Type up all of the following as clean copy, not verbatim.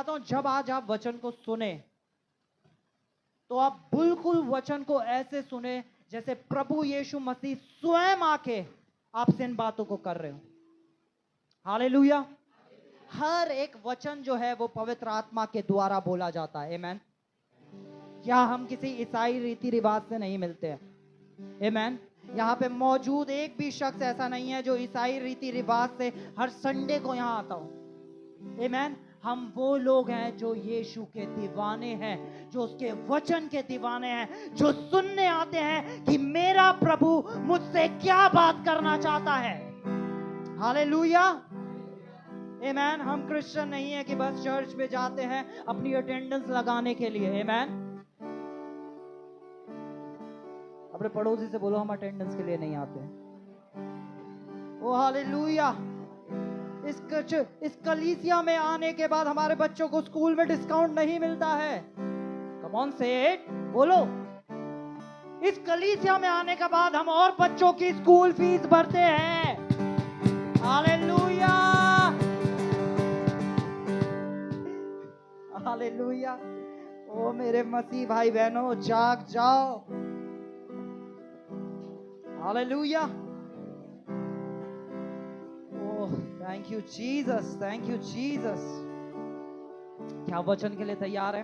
चाहता हूं जब आज आप वचन को सुने तो आप बिल्कुल वचन को ऐसे सुने जैसे प्रभु यीशु मसीह स्वयं आके आपसे इन बातों को कर रहे हो। हालेलुया। हर एक वचन जो है वो पवित्र आत्मा के द्वारा बोला जाता है। आमेन। क्या हम किसी ईसाई रीति रिवाज से नहीं मिलते हैं? आमेन। यहाँ पे मौजूद एक भी शख्स ऐसा नहीं है जो ईसाई रीति रिवाज से हर संडे को यहाँ आता हो। आमेन। हम वो लोग हैं जो यीशु के दीवाने हैं, जो उसके वचन के दीवाने हैं, जो सुनने आते हैं कि मेरा प्रभु मुझसे क्या बात करना चाहता है। हालेलुया। आमेन। हम क्रिश्चियन नहीं है कि बस चर्च में जाते हैं अपनी अटेंडेंस लगाने के लिए। आमेन। अपने पड़ोसी से बोलो हम अटेंडेंस के लिए नहीं आते। ओ हालेलुया। इस कलीसिया में आने के बाद हमारे बच्चों को स्कूल में डिस्काउंट नहीं मिलता है। कम ऑन से इट, बोलो। इस कलीसिया में आने के बाद हम और बच्चों की स्कूल फीस भरते हैं। हालेलुया। हालेलुया। ओ मेरे मसीह भाई बहनों, जाग जाओ। Hallelujah. Thank you Jesus, thank you Jesus. क्या वचन के लिए तैयार है?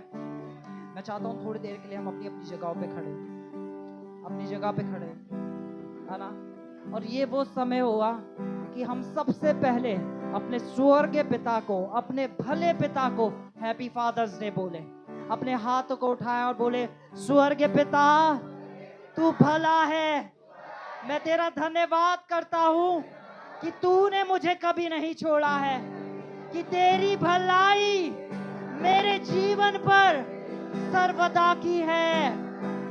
मैं चाहता हूं थोड़ी देर के लिए हम अपनी अपनी जगहों पे खड़े, अपनी जगह पे खड़े, है ना? और ये वो समय हुआ कि हम सबसे पहले अपने स्वर्गीय पिता को, अपने भले पिता को हैप्पी फादर्स डे बोले। अपने हाथों को उठाएं और बोले, स्वर्गीय पिता तू भला है, मैं तेरा धन्यवाद करता हूं कि तूने मुझे कभी नहीं छोड़ा है, कि तेरी भलाई मेरे जीवन पर सर्वदा की है,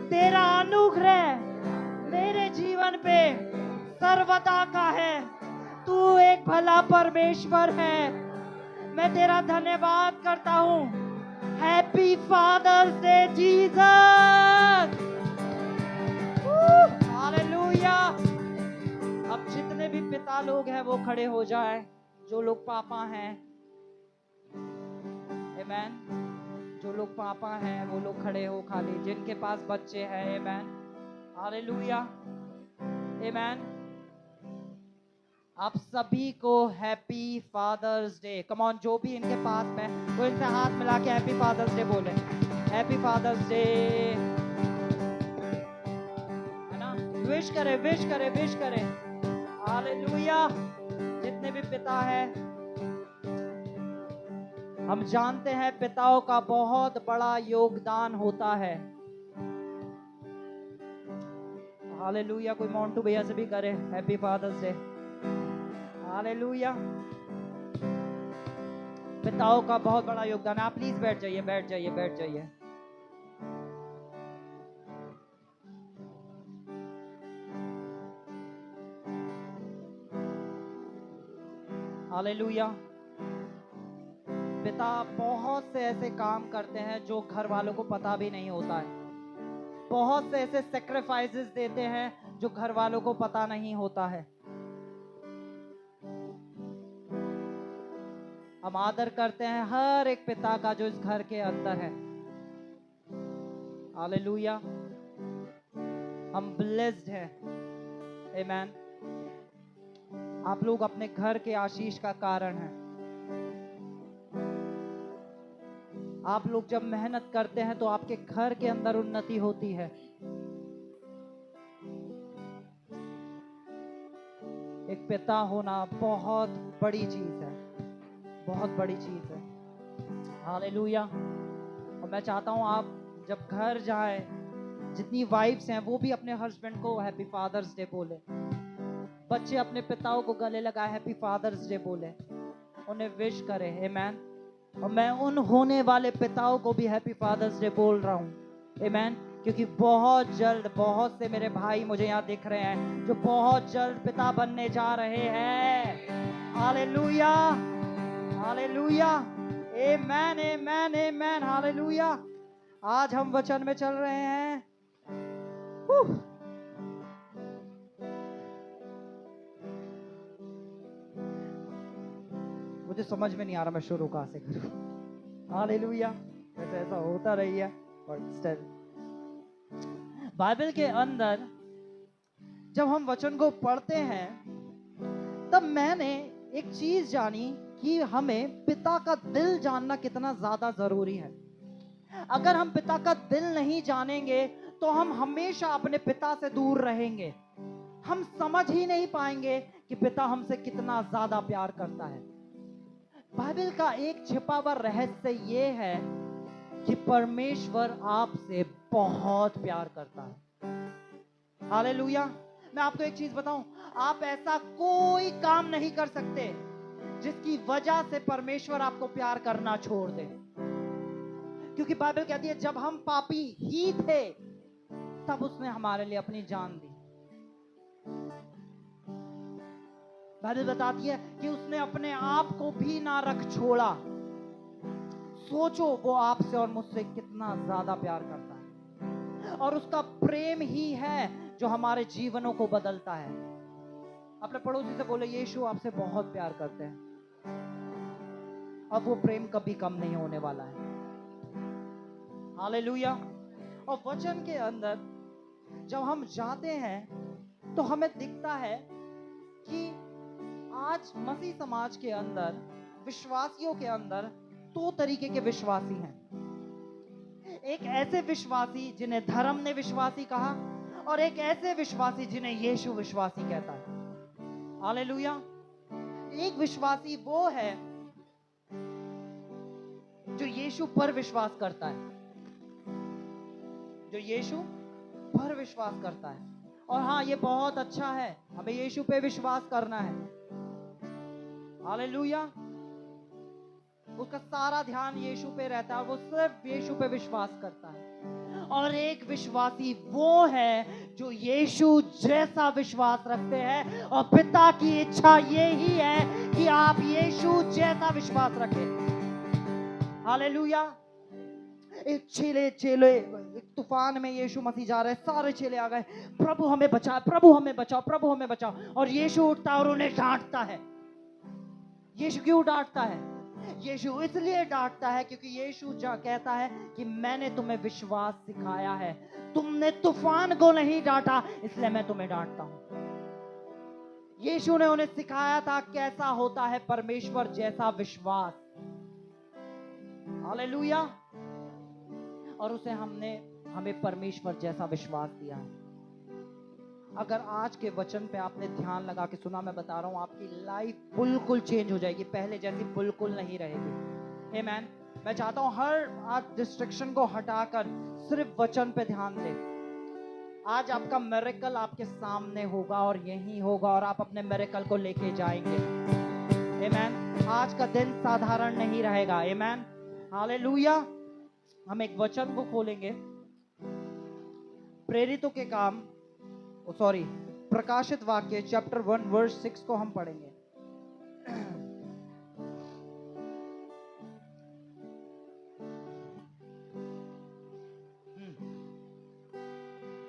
तेरा अनुग्रह मेरे जीवन पे सर्वदा का है, तू एक भला परमेश्वर है, मैं तेरा धन्यवाद करता हूं। Happy father's day Jesus. Hallelujah. अब जितने भी पिता लोग हैं वो खड़े हो जाए, जो लोग पापा हैं। आमेन। जो लोग पापा हैं वो लोग खड़े हो, खाली जिनके पास बच्चे हैं। आमेन। हालेलुया। आमेन। आप सभी को happy father's day. Come on, जो भी इनके पास में वो इनसे हाथ मिला के हैप्पी फादर्स डे बोले। हैप्पी फादर्स डे, है ना? विश करे, विश करे, विश करे। हालेलुया। जितने भी पिता हैं, हम जानते हैं पिताओं का बहुत बड़ा योगदान होता है। हालेलुया। कोई मोंटू भैया से भी करे हैप्पी फादर्स डे। हालेलुया। पिताओं का बहुत बड़ा योगदान है। आप प्लीज बैठ जाइए, बैठ जाइए, बैठ जाइए। हालेलुया। पिता बहुत से ऐसे काम करते हैं जो घर वालों को पता भी नहीं होता है। बहुत से ऐसे सैक्रिफाइसेस देते हैं जो घर वालों को पता नहीं होता है। हम आदर करते हैं हर एक पिता का जो इस घर के अंदर है। हालेलुया। हम ब्लेस्ड हैं। आमेन। आप लोग अपने घर के आशीष का कारण हैं। आप लोग जब मेहनत करते हैं तो आपके घर के अंदर उन्नति होती है। एक पिता होना बहुत बड़ी चीज है, बहुत बड़ी चीज है। हालेलुया। और मैं चाहता हूं आप जब घर जाए, जितनी वाइफ्स हैं वो भी अपने हस्बैंड को हैप्पी फादर्स डे बोले। बच्चे अपने पिताओं को गले लगाए हैप्पी फादर्स डे बोले, उन्हें विश करें। आमेन। और मैं उन होने वाले पिताओं को भी हैप्पी फादर्स डे बोल रहा हूं। आमेन। क्योंकि बहुत जल्द बहुत से मेरे भाई मुझे यहाँ दिख रहे हैं जो बहुत जल्द पिता बनने जा रहे हैं। हालेलुया। हालेलुया। आमेन, आमेन, आमेन। हालेलुया। आज हम वचन में चल रहे हैं। मुझे समझ में नहीं आ रहा मैं शुरू कहां से करूं। हालेलुया। वैसे ऐसा होता रही है, बट स्टिल बाइबल के अंदर जब हम वचन को पढ़ते हैं तब मैंने एक चीज जानी कि हमें पिता का दिल जानना कितना ज्यादा जरूरी है। अगर हम पिता का दिल नहीं जानेंगे तो हम हमेशा अपने पिता से दूर रहेंगे। हम समझ ही नहीं पाएंगे कि पिता हमसे कितना ज्यादा प्यार करता है। बाइबल का एक छिपा हुआ रहस्य ये है कि परमेश्वर आपसे बहुत प्यार करता है। हालेलुया। मैं आपको एक चीज बताऊं, आप ऐसा कोई काम नहीं कर सकते जिसकी वजह से परमेश्वर आपको प्यार करना छोड़ दे। क्योंकि बाइबल कहती है जब हम पापी ही थे तब उसने हमारे लिए अपनी जान दी। बाइबल बताती है कि उसने अपने आप को भी ना रख छोड़ा। सोचो वो आपसे और मुझसे कितना ज्यादा प्यार करता है, और उसका प्रेम ही है जो हमारे जीवनों को बदलता है। अपने पड़ोसी से बोले यीशु आपसे बहुत प्यार करते हैं। अब वो प्रेम कभी कम नहीं होने वाला है। हालेलुया। और वचन के अंदर जब हम जाते हैं तो हमें दिखता है कि आज मसीह समाज के अंदर विश्वासियों के अंदर दो तरीके के विश्वासी हैं। एक ऐसे विश्वासी जिन्हें धर्म ने विश्वासी कहा, और एक ऐसे विश्वासी जिन्हें यीशु विश्वासी कहता है। हालेलुया। एक विश्वासी वो है जो यीशु पर विश्वास करता है, जो यीशु पर विश्वास करता है। और हाँ, ये बहुत अच्छा है, हमें यीशु पे विश्वास करना है। हालेलुया। उसका सारा ध्यान यीशु पे रहता है और वो सिर्फ यीशु पे विश्वास करता है। और एक विश्वासी वो है जो यीशु जैसा विश्वास रखते हैं, और पिता की इच्छा यही है कि आप यीशु जैसा विश्वास रखें। हालेलुया। एक एक तूफान में यीशु मसीह जा रहे हैं, सारे चेले आ गए, प्रभु हमें बचा, प्रभु हमें बचाओ, प्रभु हमें बचाओ। और यीशु उठता है और उन्हें डांटता है। यीशु क्यों डांटता है? यीशु इसलिए डांटता है क्योंकि यीशु कहता है कि मैंने तुम्हें विश्वास सिखाया है, तुमने तूफान को नहीं डांटा, इसलिए मैं तुम्हें डांटता हूं। यीशु ने उन्हें सिखाया था कैसा होता है परमेश्वर जैसा विश्वास। हालेलुया। और उसे हमें परमेश्वर जैसा विश्वास दिया है। अगर आज के वचन पे आपने ध्यान लगा के सुना, मैं बता रहा हूं आपकी लाइफ बिल्कुल चेंज हो जाएगी, पहले जैसी बिल्कुल नहीं रहेगी। आमीन। मैं चाहता हूं हर आज डिस्ट्रैक्शन को हटाकर सिर्फ वचन पे ध्यान दें। आज आपका मिरेकल आपके सामने होगा और यही होगा, और आप अपने मिरेकल को लेके जाएंगे। आमीन। आज का दिन साधारण नहीं रहेगा। आमीन। हालेलुया। हम एक वचन को खोलेंगे, प्रेरितों के काम, प्रकाशित वाक्य चैप्टर 1 वर्स 6 को हम पढ़ेंगे।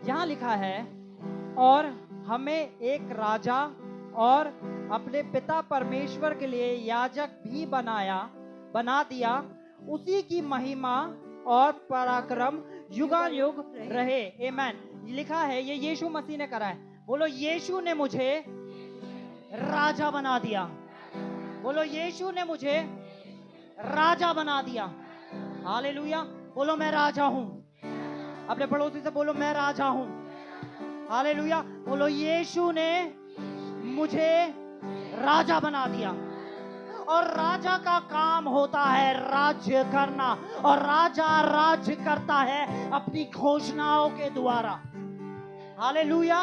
यहां लिखा है, और हमें एक राजा और अपने पिता परमेश्वर के लिए याजक भी बना दिया, उसी की महिमा और पराक्रम युगानुयुग रहे। आमीन। लिखा है, ये यीशु मसीह ने करा है। बोलो यीशु ने मुझे राजा बना दिया। बोलो यीशु ने मुझे राजा बना दिया। हालेलुया। बोलो मैं राजा हूं। अपने पड़ोसी से बोलो मैं राजा हूं। हालेलुया। बोलो यीशु ने मुझे राजा बना दिया। और राजा का काम होता है राज्य करना, और राजा राज्य करता है अपनी घोषणाओं के द्वारा। हालेलुया।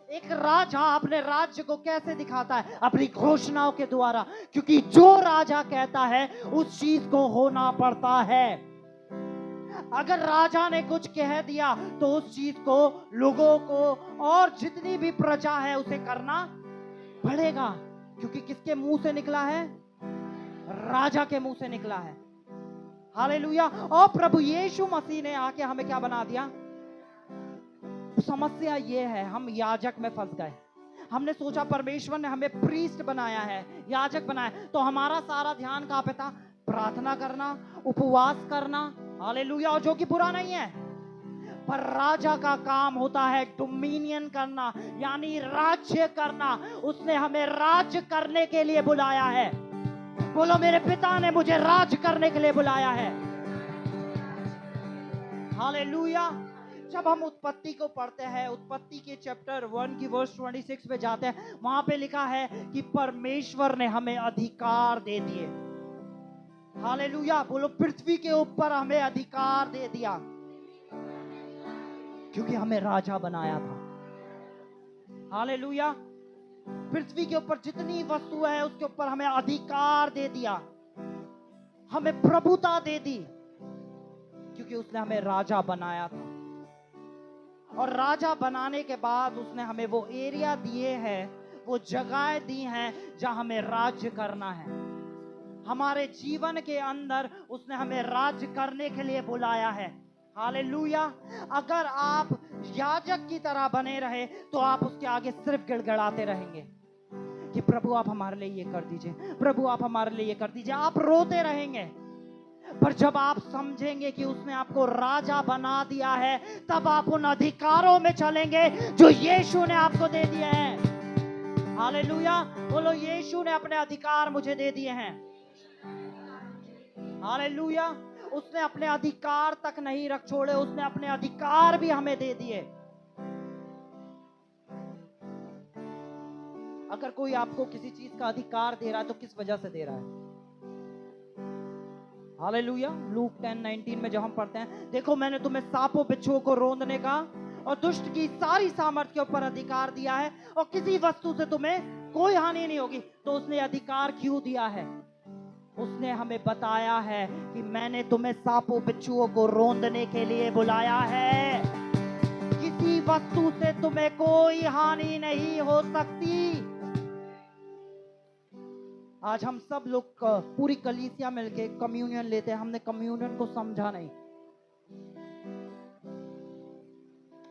एक राजा अपने राज्य को कैसे दिखाता है? अपनी घोषणाओं के द्वारा, क्योंकि जो राजा कहता है उस चीज को होना पड़ता है। अगर राजा ने कुछ कह दिया तो उस चीज को लोगों को और जितनी भी प्रजा है उसे करना पड़ेगा, क्योंकि किसके मुंह से निकला है? राजा के मुंह से निकला है। हालेलुया। और प्रभु यीशु मसीह ने आके हमें क्या बना दिया? समस्या ये है, हम याजक में फंस गए। हमने सोचा परमेश्वर ने हमें प्रीस्ट बनाया है, याजक बनाया, तो हमारा सारा ध्यान कहां पे था? प्रार्थना करना, उपवास करना, हालेलुया, और जो कि बुरा नहीं है, पर राजा का काम होता है डोमिनियन करना, यानी राज्य करना। उसने हमें राज्य करने के लिए बुलाया है। बोलो, मेरे पिता ने मुझे राज करने के लिए बुलाया है। हालेलुया। जब हम उत्पत्ति को पढ़ते हैं, उत्पत्ति के चैप्टर 1 की वर्स 26 पे जाते हैं, वहां पे लिखा है कि परमेश्वर ने हमें अधिकार दे दिए। हालेलुया। बोलो, पृथ्वी के ऊपर हमें अधिकार दे दिया, क्योंकि हमें राजा बनाया था। हालेलुया। पृथ्वी के ऊपर जितनी वस्तु है उसके ऊपर हमें अधिकार दे दिया, हमें प्रभुता दे दी, क्योंकि उसने हमें राजा बनाया था। और राजा बनाने के बाद उसने हमें वो एरिया दिए हैं, वो जगह दी हैं जहां हमें राज्य करना है। हमारे जीवन के अंदर उसने हमें राज्य करने के लिए बुलाया है। हालेलुया। अगर आप याजक की तरह बने रहे तो आप उसके आगे सिर्फ गिड़गिड़ाते रहेंगे कि प्रभु आप हमारे लिए ये कर दीजिए, प्रभु आप हमारे लिए ये कर दीजिए। आप रोते रहेंगे। पर जब आप समझेंगे कि उसने आपको राजा बना दिया है, तब आप उन अधिकारों में चलेंगे जो यीशु ने आपको दे दिए हैं। हालेलुया। बोलो, यीशु ने अपने अधिकार मुझे दे दिए हैं। हालेलुया। उसने अपने अधिकार तक नहीं रख छोड़े, उसने अपने अधिकार भी हमें दे दिए। अगर कोई आपको किसी चीज का अधिकार दे रहा है तो किस वजह से दे रहा है? हालेलुया। लूक 10:19 में जब हम पढ़ते हैं, देखो मैंने तुम्हें सांपों बिच्छुओं को रोंदने का और दुष्ट की सारी सामर्थ के ऊपर अधिकार दिया है, और किसी वस्तु से तुम्हें कोई हानि नहीं होगी। तो उसने अधिकार क्यों दिया है? उसने हमें बताया है कि मैंने तुम्हें सांपों बिच्छुओं को रोंदने के लिए बुलाया है। किसी वस्तु से तुम्हें कोई हानि नहीं हो सकती। आज हम सब लोग पूरी कलीसिया मिलके कम्युनियन लेते हैं, हमने कम्युनियन को समझा नहीं।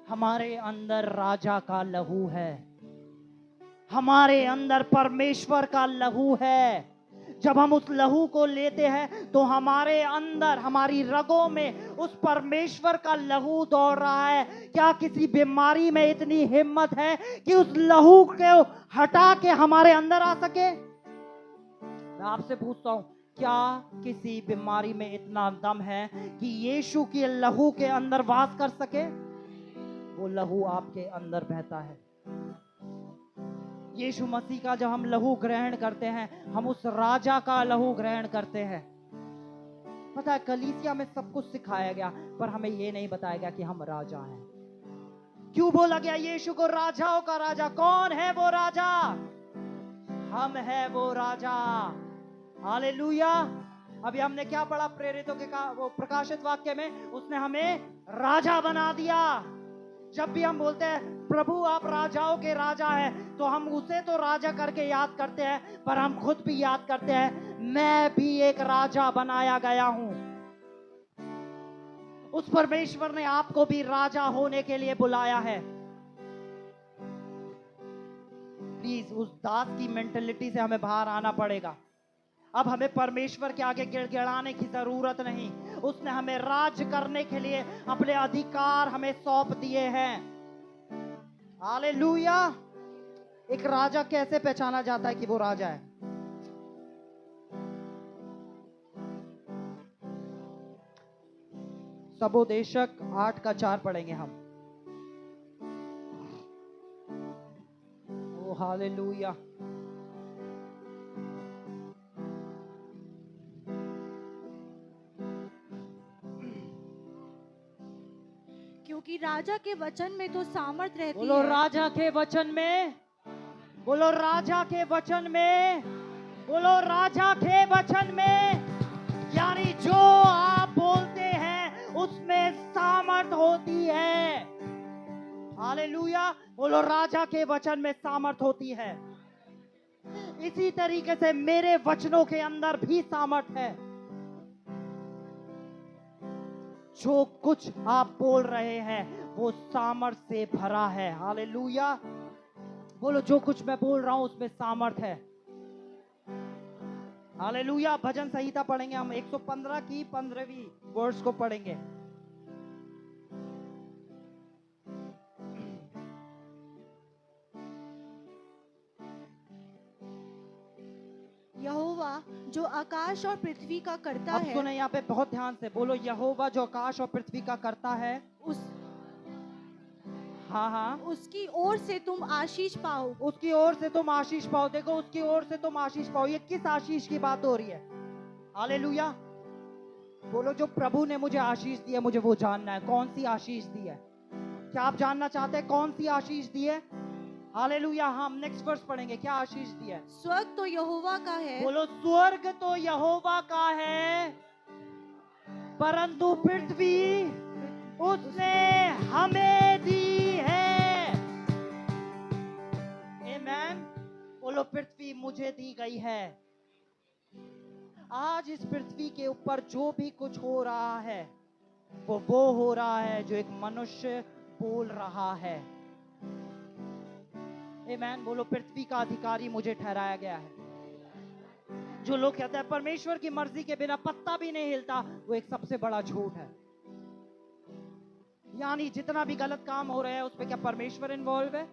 हमारे अंदर राजा का लहू है, हमारे अंदर परमेश्वर का लहू है। जब हम उस लहू को लेते हैं तो हमारे अंदर, हमारी रगों में उस परमेश्वर का लहू दौड़ रहा है। क्या किसी बीमारी में इतनी हिम्मत है कि उस लहू को हटा के हमारे अंदर आ सके? मैं आपसे पूछता हूं, क्या किसी बीमारी में इतना दम है कि यीशु के लहू के अंदर वास कर सके? वो लहू आपके अंदर बहता है। यीशु मसीह का जब हम लहू ग्रहण करते हैं, हम उस राजा का लहू ग्रहण करते हैं। पता है, कलीसिया में सब कुछ सिखाया गया, पर हमें ये नहीं बताया गया कि हम राजा हैं। क्यों बोला गया यीशु को राजाओं का राजा? कौन है वो राजा? हम है वो राजा। हालेलुया। अभी हमने क्या पढ़ा प्रेरितों के वो प्रकाशित वाक्य में? उसने हमें राजा बना दिया। जब भी हम बोलते हैं प्रभु आप राजाओं के राजा हैं, तो हम उसे तो राजा करके याद करते हैं, पर हम खुद भी याद करते हैं मैं भी एक राजा बनाया गया हूं। उस परमेश्वर ने आपको भी राजा होने के लिए बुलाया है। प्लीज उस दास की मेंटेलिटी से हमें बाहर आना पड़ेगा। अब हमें परमेश्वर के आगे गिड़गिड़ाने की जरूरत नहीं। उसने हमें राज करने के लिए अपने अधिकार हमें सौंप दिए हैं। हालेलुया। एक राजा कैसे पहचाना जाता है कि वो राजा है? सबोदेशक 8:4 पढ़ेंगे हम। ओ हालेलुया। क्योंकि राजा के वचन में तो सामर्थ रहती बोलो है। राजा के वचन में, बोलो राजा के वचन में, बोलो राजा के वचन में। यानी जो आप बोलते हैं उसमें सामर्थ होती है। हालेलुया। बोलो राजा के वचन में सामर्थ होती है। इसी तरीके से मेरे वचनों के अंदर भी सामर्थ है। जो कुछ आप बोल रहे हैं वो सामर्थ से भरा है। हालेलुया। बोलो जो कुछ मैं बोल रहा हूं उसमें सामर्थ है। हालेलुया। भजन संहिता पढ़ेंगे हम, 115 की 15वीं वर्स को पढ़ेंगे। यहोवा जो आकाश और पृथ्वी का करता अब है, सुने यहाँ पे बहुत ध्यान से, बोलो यहोवा जो आकाश और पृथ्वी का करता है। उस हाँ हाँ, उसकी ओर से तुम आशीष पाओ। उसकी ओर से तुम आशीष पाओ। देखो, उसकी ओर से तुम आशीष पाओ। ये किस आशीष की बात हो रही है? हालेलुया। बोलो, जो प्रभु ने मुझे आशीष दी है, मुझे वो जानना है। कौन सी आशीष दी है? क्या आप जानना चाहते हैं कौन सी आशीष दी है? हालेलुया। हम नेक्स्ट वर्स पढ़ेंगे, क्या आशीष दी है? स्वर्ग तो यहोवा का है, बोलो, स्वर्ग तो यहोवा का है, परंतु पृथ्वी उसने हमें दी है। आमेन। बोलो, पृथ्वी मुझे दी गई है। आज इस पृथ्वी के ऊपर जो भी कुछ हो रहा है, वो हो रहा है जो एक मनुष्य बोल रहा है। आमेन। बोलो, पृथ्वी का अधिकारी मुझे ठहराया गया है। जो लोग कहते हैं परमेश्वर की मर्जी के बिना पत्ता भी नहीं हिलता, वो एक सबसे बड़ा झूठ है। यानी जितना भी गलत काम हो रहा है उसमें क्या परमेश्वर इन्वॉल्व है?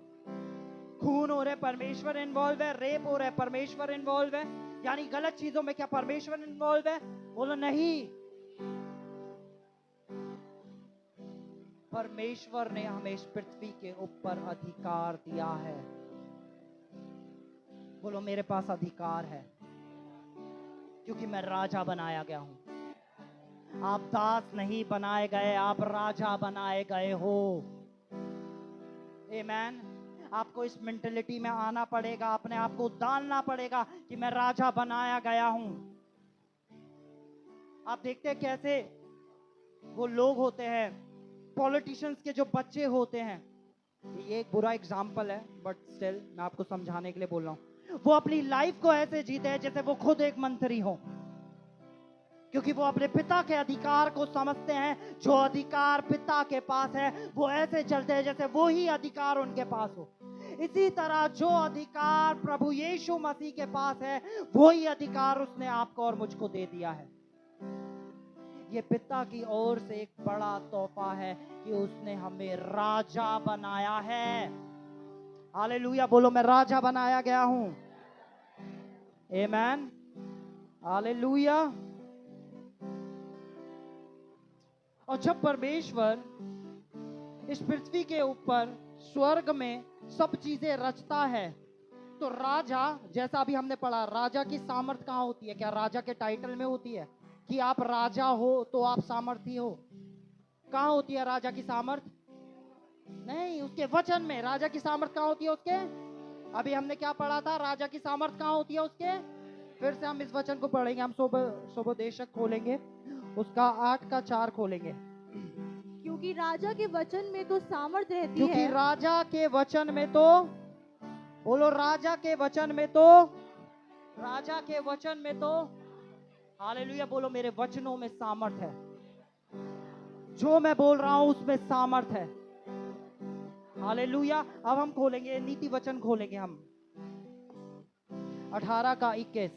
खून हो रहा है, परमेश्वर इन्वॉल्व है। रेप हो रहा है, परमेश्वर इन्वॉल्व है। यानी गलत चीजों में क्या परमेश्वर इन्वॉल्व है? बोलो नहीं। परमेश्वर ने हमें इस पृथ्वी के ऊपर अधिकार दिया है। बोलो, मेरे पास अधिकार है क्योंकि मैं राजा बनाया गया हूं। आप दास नहीं बनाए गए, आप राजा बनाए गए हो। आमेन। आपको इस मेंटेलिटी में आना पड़ेगा, अपने आप को डालना पड़ेगा कि मैं राजा बनाया गया हूं। आप देखते हैं कैसे वो लोग होते हैं, पॉलिटिशियंस के जो बच्चे होते हैं। ये एक बुरा एग्जाम्पल है, बट स्टिल मैं आपको समझाने के लिए बोल रहा हूं। वो अपनी लाइफ को ऐसे जीते हैं जैसे वो खुद एक मंत्री हो, क्योंकि वो अपने पिता के अधिकार को समझते हैं। जो अधिकार पिता के पास है, वो ऐसे चलते हैं जैसे वो ही अधिकार उनके पास हो। इसी तरह जो अधिकार प्रभु यीशु मसीह के पास है, वो ही अधिकार उसने आपको और मुझको दे दिया है। ये पिता की ओर से एक बड़ा तोहफा है कि उसने हमें राजा बनाया है। हालेलुया। बोलो, मैं राजा बनाया गया हूं। आमेन। हालेलुया। और जब परमेश्वर इस पृथ्वी के ऊपर स्वर्ग में सब चीजें रचता है, तो राजा, जैसा अभी हमने पढ़ा, राजा की सामर्थ कहाँ होती है? क्या राजा के टाइटल में होती है कि आप राजा हो तो आप सामर्थी हो? कहाँ होती है राजा की सामर्थ? नहीं, उसके वचन में। राजा की सामर्थ कहाँ होती है? उसके, अभी हमने क्या पढ़ा था? राजा की सामर्थ कहाँ होती है? उसके। फिर से हम इस वचन को पढ़ेंगे। हम सुबोदेशक खोलेंगे, उसका 8 का 4 खोलेंगे। क्योंकि राजा के वचन में तो सामर्थ रहती क्योंकि है। राजा के वचन में तो, बोलो, राजा के वचन में तो, राजा के वचन में तो, हालेलुया। बोलो, मेरे वचनों में सामर्थ है। जो मैं बोल रहा हूं उसमें सामर्थ है। हालेलुया। अब हम खोलेंगे नीति वचन, खोलेंगे हम 18 का 21।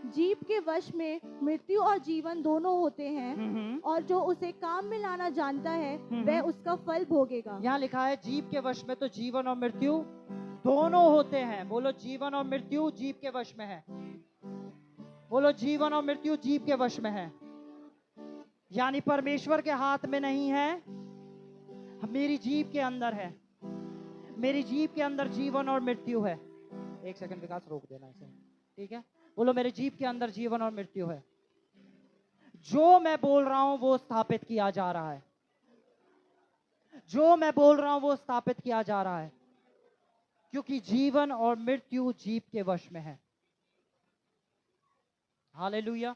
जीव के वश में मृत्यु और जीवन दोनों होते हैं, और जो उसे काम में लाना जानता है वह उसका फल भोगेगा। यहाँ लिखा है जीव के वश में तो जीवन और मृत्यु दोनों होते हैं। बोलो, जीवन और मृत्यु जीव के वश में है। बोलो, जीवन और मृत्यु जीव के वश में है। यानी परमेश्वर के हाथ में नहीं है, मेरी जीव के अंदर है। मेरी जीव के अंदर जीवन और मृत्यु है। एक सेकंड विकास, रोक देना इसे, ठीक है? बोलो, मेरे जीव के अंदर जीवन और मृत्यु है। जो मैं बोल रहा हूं वो स्थापित किया जा रहा है। जो मैं बोल रहा हूं वो स्थापित किया जा रहा है, क्योंकि जीवन और मृत्यु जीव के वश में है। हालेलुया।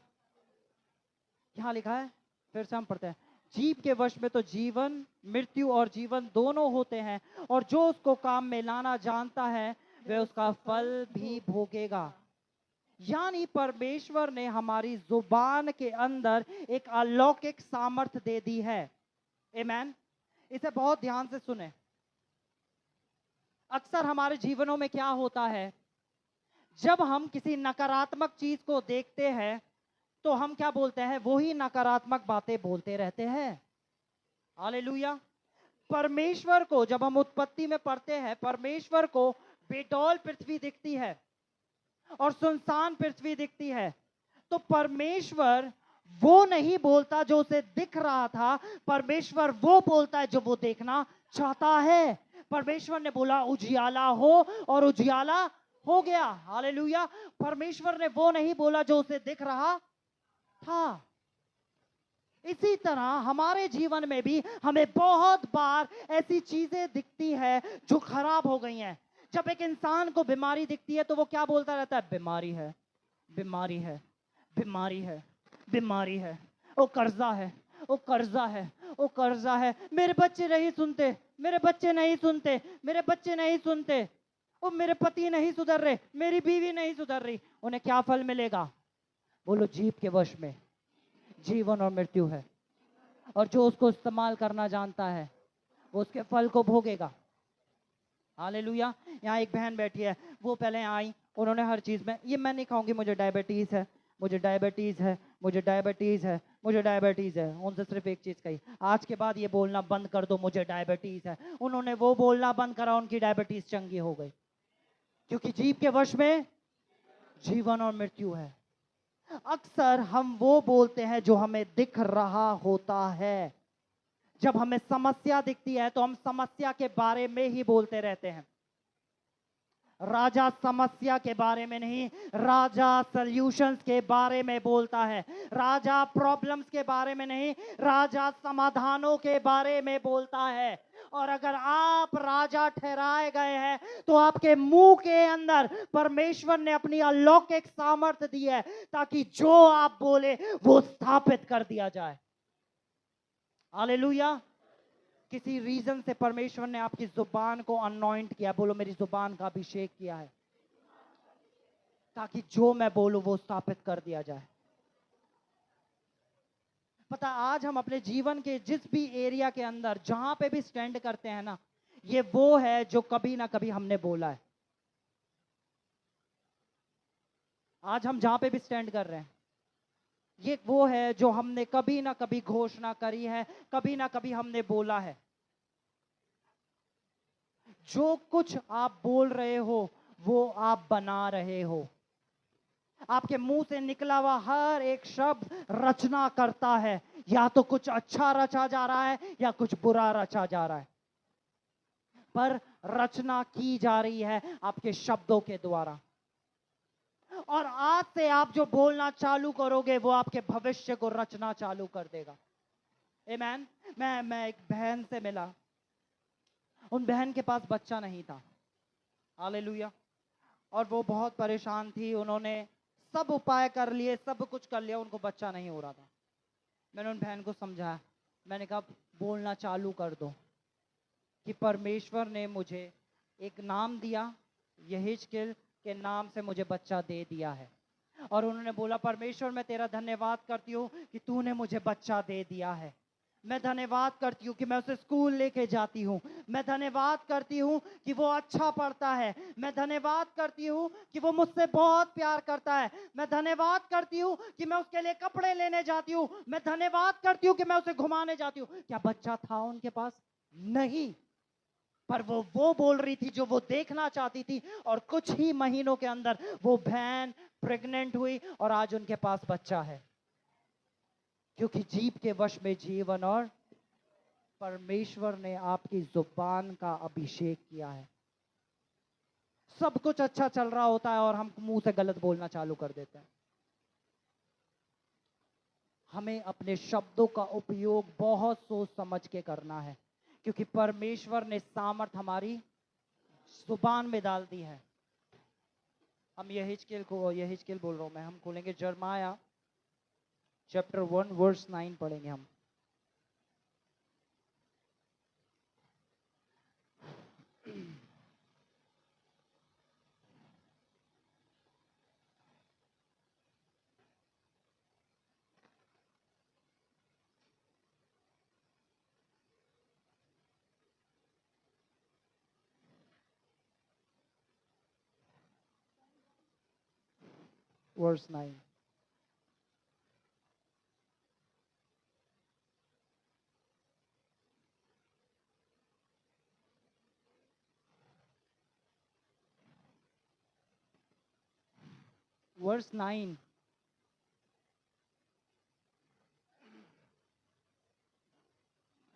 क्या लिखा है? फिर से हम पढ़ते हैं। जीव के वश में तो जीवन, मृत्यु और जीवन दोनों होते हैं, और जो उसको काम में लाना जानता है वह उसका फल भी भोगेगा। यानी परमेश्वर ने हमारी जुबान के अंदर एक अलौकिक सामर्थ दे दी है। आमेन। इसे बहुत ध्यान से सुने। अक्सर हमारे जीवनों में क्या होता है, जब हम किसी नकारात्मक चीज को देखते हैं तो हम क्या बोलते हैं, वही नकारात्मक बातें बोलते रहते हैं। हालेलुया। परमेश्वर को जब हम उत्पत्ति में पढ़ते हैं, परमेश्वर को बेडौल पृथ्वी दिखती है और सुनसान पृथ्वी दिखती है, तो परमेश्वर वो नहीं बोलता जो उसे दिख रहा था, परमेश्वर वो बोलता है जो वो देखना चाहता है। परमेश्वर ने बोला उजियाला हो और उजियाला हो गया। हालेलुया। परमेश्वर ने वो नहीं बोला जो उसे दिख रहा था। इसी तरह हमारे जीवन में भी हमें बहुत बार ऐसी चीजें दिखती है जो खराब हो गई हैं। जब एक इंसान को बीमारी दिखती है तो वो क्या बोलता रहता है, बीमारी है, बीमारी है, बीमारी है, बीमारी है, वो कर्जा है, वो कर्जा है, वो कर्जा है, मेरे बच्चे नहीं सुनते, मेरे बच्चे नहीं सुनते, मेरे बच्चे नहीं सुनते, वो मेरे पति नहीं सुधर रहे, मेरी बीवी नहीं सुधर रही। उन्हें क्या फल मिलेगा? बोलो, जीभ के वश में जीवन और मृत्यु है, और जो उसको इस्तेमाल करना जानता है वो उसके फल को भोगेगा। हालेलुया। यहाँ एक बहन बैठी है, वो पहले आई, उन्होंने हर चीज में, ये मैं नहीं कहूँगी मुझे डायबिटीज है, मुझे डायबिटीज है, मुझे डायबिटीज है, मुझे डायबिटीज है। उनसे सिर्फ एक चीज कही, आज के बाद ये बोलना बंद कर दो मुझे डायबिटीज है। उन्होंने वो बोलना बंद करा, उनकी डायबिटीज चंगी हो गई, क्योंकि जीभ के वश में जीवन और मृत्यु है। अक्सर हम वो बोलते हैं जो हमें दिख रहा होता है। जब हमें समस्या दिखती है तो हम समस्या के बारे में ही बोलते रहते हैं। राजा समस्या के बारे में नहीं, राजा सॉल्यूशंस के बारे में बोलता है। राजा प्रॉब्लम्स के बारे में नहीं, राजा समाधानों के बारे में बोलता है। और अगर आप राजा ठहराए गए हैं तो आपके मुंह के अंदर परमेश्वर ने अपनी अलौकिक सामर्थ्य दी है, ताकि जो आप बोले वो स्थापित कर दिया जाए। हालेलुया। किसी रीजन से परमेश्वर ने आपकी जुबान को अनॉइंट किया, बोलो मेरी जुबान का अभिषेक किया है, ताकि जो मैं बोलूं वो स्थापित कर दिया जाए। पता, आज हम अपने जीवन के जिस भी एरिया के अंदर जहां पे भी स्टैंड करते हैं ना, ये वो है जो कभी ना कभी हमने बोला है। आज हम जहां पे भी स्टैंड कर रहे हैं, ये वो है जो हमने कभी ना कभी घोषणा करी है, कभी ना कभी हमने बोला है। जो कुछ आप बोल रहे हो वो आप बना रहे हो। आपके मुंह से निकला हुआ हर एक शब्द रचना करता है, या तो कुछ अच्छा रचा जा रहा है या कुछ बुरा रचा जा रहा है, पर रचना की जा रही है आपके शब्दों के द्वारा। और आज से आप जो बोलना चालू करोगे वो आपके भविष्य को रचना चालू कर देगा। आमीन। मैं एक बहन से मिला, उन बहन के पास बच्चा नहीं था। हालेलुया। और वो बहुत परेशान थी, उन्होंने सब उपाय कर लिए, सब कुछ कर लिया, उनको बच्चा नहीं हो रहा था। मैंने उन बहन को समझाया, मैंने कहा बोलना चालू कर दो कि परमेश्वर ने मुझे एक नाम दिया, यहेजकेल के नाम से मुझे बच्चा दे दिया है। और उन्होंने बोला, परमेश्वर मैं तेरा धन्यवाद करती हूँ कि तूने मुझे बच्चा दे दिया है। मैं धन्यवाद करती हूँ कि मैं उसे स्कूल लेके जाती हूँ। मैं धन्यवाद करती हूँ कि वो अच्छा पढ़ता है। मैं धन्यवाद करती हूँ कि वो मुझसे बहुत प्यार करता है। मैं धन्यवाद करती हूँ कि मैं उसके लिए कपड़े लेने जाती हूँ। मैं धन्यवाद करती हूँ कि मैं उसे घुमाने जाती हूँ। क्या बच्चा था उनके पास? नहीं, पर वो बोल रही थी जो वो देखना चाहती थी, और कुछ ही महीनों के अंदर वो बहन प्रेग्नेंट हुई और आज उनके पास बच्चा है। क्योंकि जीभ के वश में जीवन, और परमेश्वर ने आपकी जुबान का अभिषेक किया है। सब कुछ अच्छा चल रहा होता है और हम मुंह से गलत बोलना चालू कर देते हैं। हमें अपने शब्दों का उपयोग बहुत सोच समझ के करना है, क्योंकि परमेश्वर ने सामर्थ हमारी जुबान में डाल दी है। हम यहेजकेल बोल रहा हूं मैं, हम खोलेंगे जरमाया चैप्टर 1 वर्स 9 पढ़ेंगे हम। verse 9. Verse 9.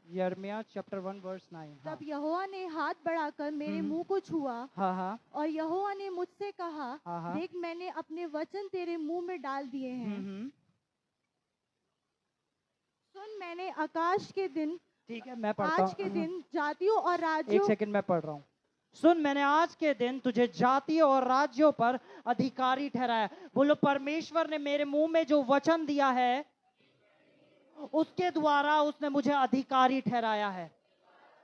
यिर्मयाह chapter 1 verse 9. हाँ तब यहोवा ने हाथ बढ़ाकर मेरे मुंह को छुआ हाँ हाँ और यहोवा ने मुझसे कहा, हाँ, हाँ। देख मैंने अपने वचन तेरे मुंह में डाल दिए हैं। सुन, मैंने आकाश के दिन ठीक है, मैं पढ़ता आज के हूँ। दिन जातियों और एक राज्यों सेकंड मैं पढ़ रहा हूँ। सुन, मैंने आज के दिन तुझे जातियों और राज्यों पर अधिकारी ठहराया। बोलो, परमेश्वर ने मेरे मुंह में जो वचन दिया है उसके द्वारा उसने मुझे अधिकारी ठहराया है।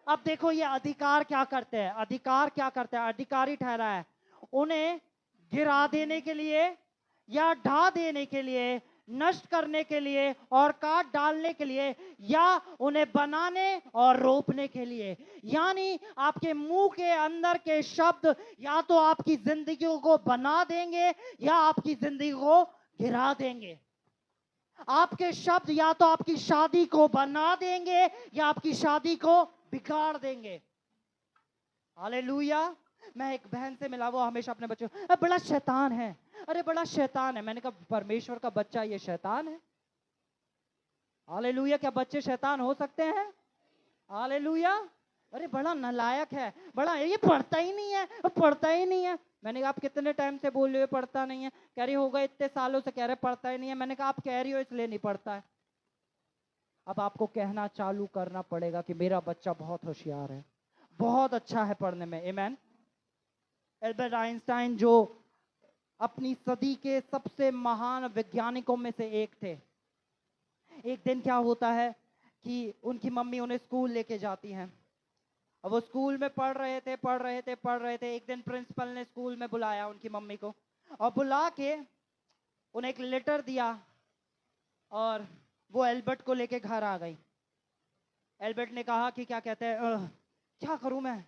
अब देखो ये अधिकार क्या करते हैं, अधिकार क्या करते हैं, अधिकारी ठहराया है। उन्हें गिरा देने के लिए या ढा देने के लिए, नष्ट करने के लिए और काट डालने के लिए, या उन्हें बनाने और रोपने के लिए। यानी आपके मुंह के अंदर के शब्द या तो आपकी जिंदगी को बना देंगे या आपकी जिंदगी को गिरा देंगे। आपके शब्द या तो आपकी शादी को बना देंगे या आपकी शादी को बिगाड़ देंगे। हालेलुया। मैं एक बहन से मिला, वो हमेशा अपने बच्चों, बड़ा शैतान है, अरे बड़ा शैतान है। मैंने कहा, परमेश्वर का बच्चा ये शैतान है? हालेलुया। क्या बच्चे शैतान हो सकते हैं? हालेलुया। अरे बड़ा नालायक है, बड़ा, ये पढ़ता ही नहीं है, पढ़ता ही नहीं है। मैंने कहा, आप कितने टाइम से बोल रहे हो पढ़ता नहीं है? कह रही होगा इतने सालों से कह रहे पढ़ता ही नहीं है। मैंने कहा, आप कह रही हो इसलिए नहीं पढ़ता है। अब आपको कहना चालू करना पड़ेगा कि मेरा बच्चा बहुत होशियार है, बहुत अच्छा है पढ़ने में। आमीन। एल्बर्ट आइंस्टाइन जो अपनी सदी के सबसे महान वैज्ञानिकों में से एक थे, एक दिन क्या होता है कि उनकी मम्मी उन्हें स्कूल लेके जाती हैं। अब वो स्कूल में पढ़ रहे थे। एक दिन प्रिंसिपल ने स्कूल में बुलाया उनकी मम्मी को और बुला के उन्हें एक लेटर दिया और वो एल्बर्ट को लेके घर आ गई। एल्बर्ट ने कहा कि क्या कहते हैं, क्या करूं मैं,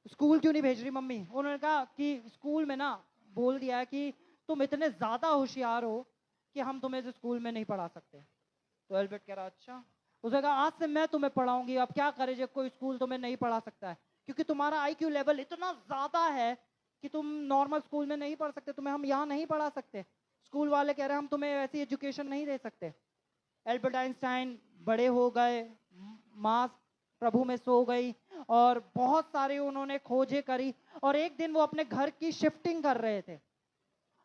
स्कूल क्यों नहीं भेज रही मम्मी? उन्होंने कहा कि स्कूल में ना बोल दिया है कि तुम इतने ज्यादा होशियार हो कि हम तुम्हें इस स्कूल में नहीं पढ़ा सकते। तो एल्बर्ट कह रहा, अच्छा। उसने कहा, आज से मैं तुम्हें पढ़ाऊंगी। अब क्या करे जब कोई स्कूल तुम्हें नहीं पढ़ा सकता है, क्योंकि तुम्हारा आईक्यू लेवल इतना ज्यादा है कि तुम नॉर्मल स्कूल में नहीं पढ़ सकते, तुम्हें हम यहाँ नहीं पढ़ा सकते। स्कूल वाले कह रहे हैं हम तुम्हें ऐसी एजुकेशन नहीं दे सकते। एल्बर्ट आइंस्टाइन बड़े हो गए, माँ प्रभु में सो गई और बहुत सारे उन्होंने खोजें करी। और एक दिन वो अपने घर की शिफ्टिंग कर रहे थे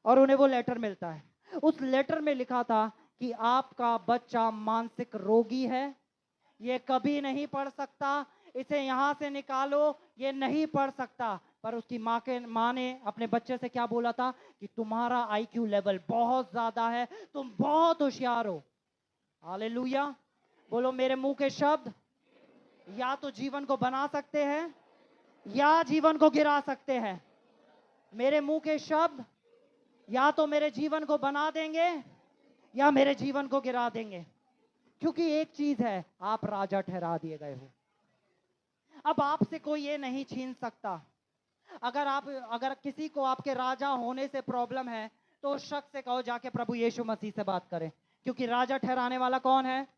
और उन्हें वो लेटर मिलता है। उस लेटर में लिखा था कि आपका बच्चा मानसिक रोगी है, ये कभी नहीं पढ़ सकता, इसे यहाँ से निकालो, ये नहीं पढ़ सकता। पर उसकी माँ ने अपने बच्चे से क्या बोला था कि तुम्हारा आईक्यू लेवल बहुत ज्यादा है, तुम बहुत होशियार हो। हालेलुया। बोलो, मेरे मुंह के शब्द या तो जीवन को बना सकते हैं या जीवन को गिरा सकते हैं। मेरे मुंह के शब्द या तो मेरे जीवन को बना देंगे या मेरे जीवन को गिरा देंगे। क्योंकि एक चीज है, आप राजा ठहरा दिए गए हो। अब आपसे कोई ये नहीं छीन सकता। अगर किसी को आपके राजा होने से प्रॉब्लम है तो उस शख्स से कहो जाके प्रभु यीशु मसीह से बात करें, क्योंकि राजा ठहराने वाला कौन है?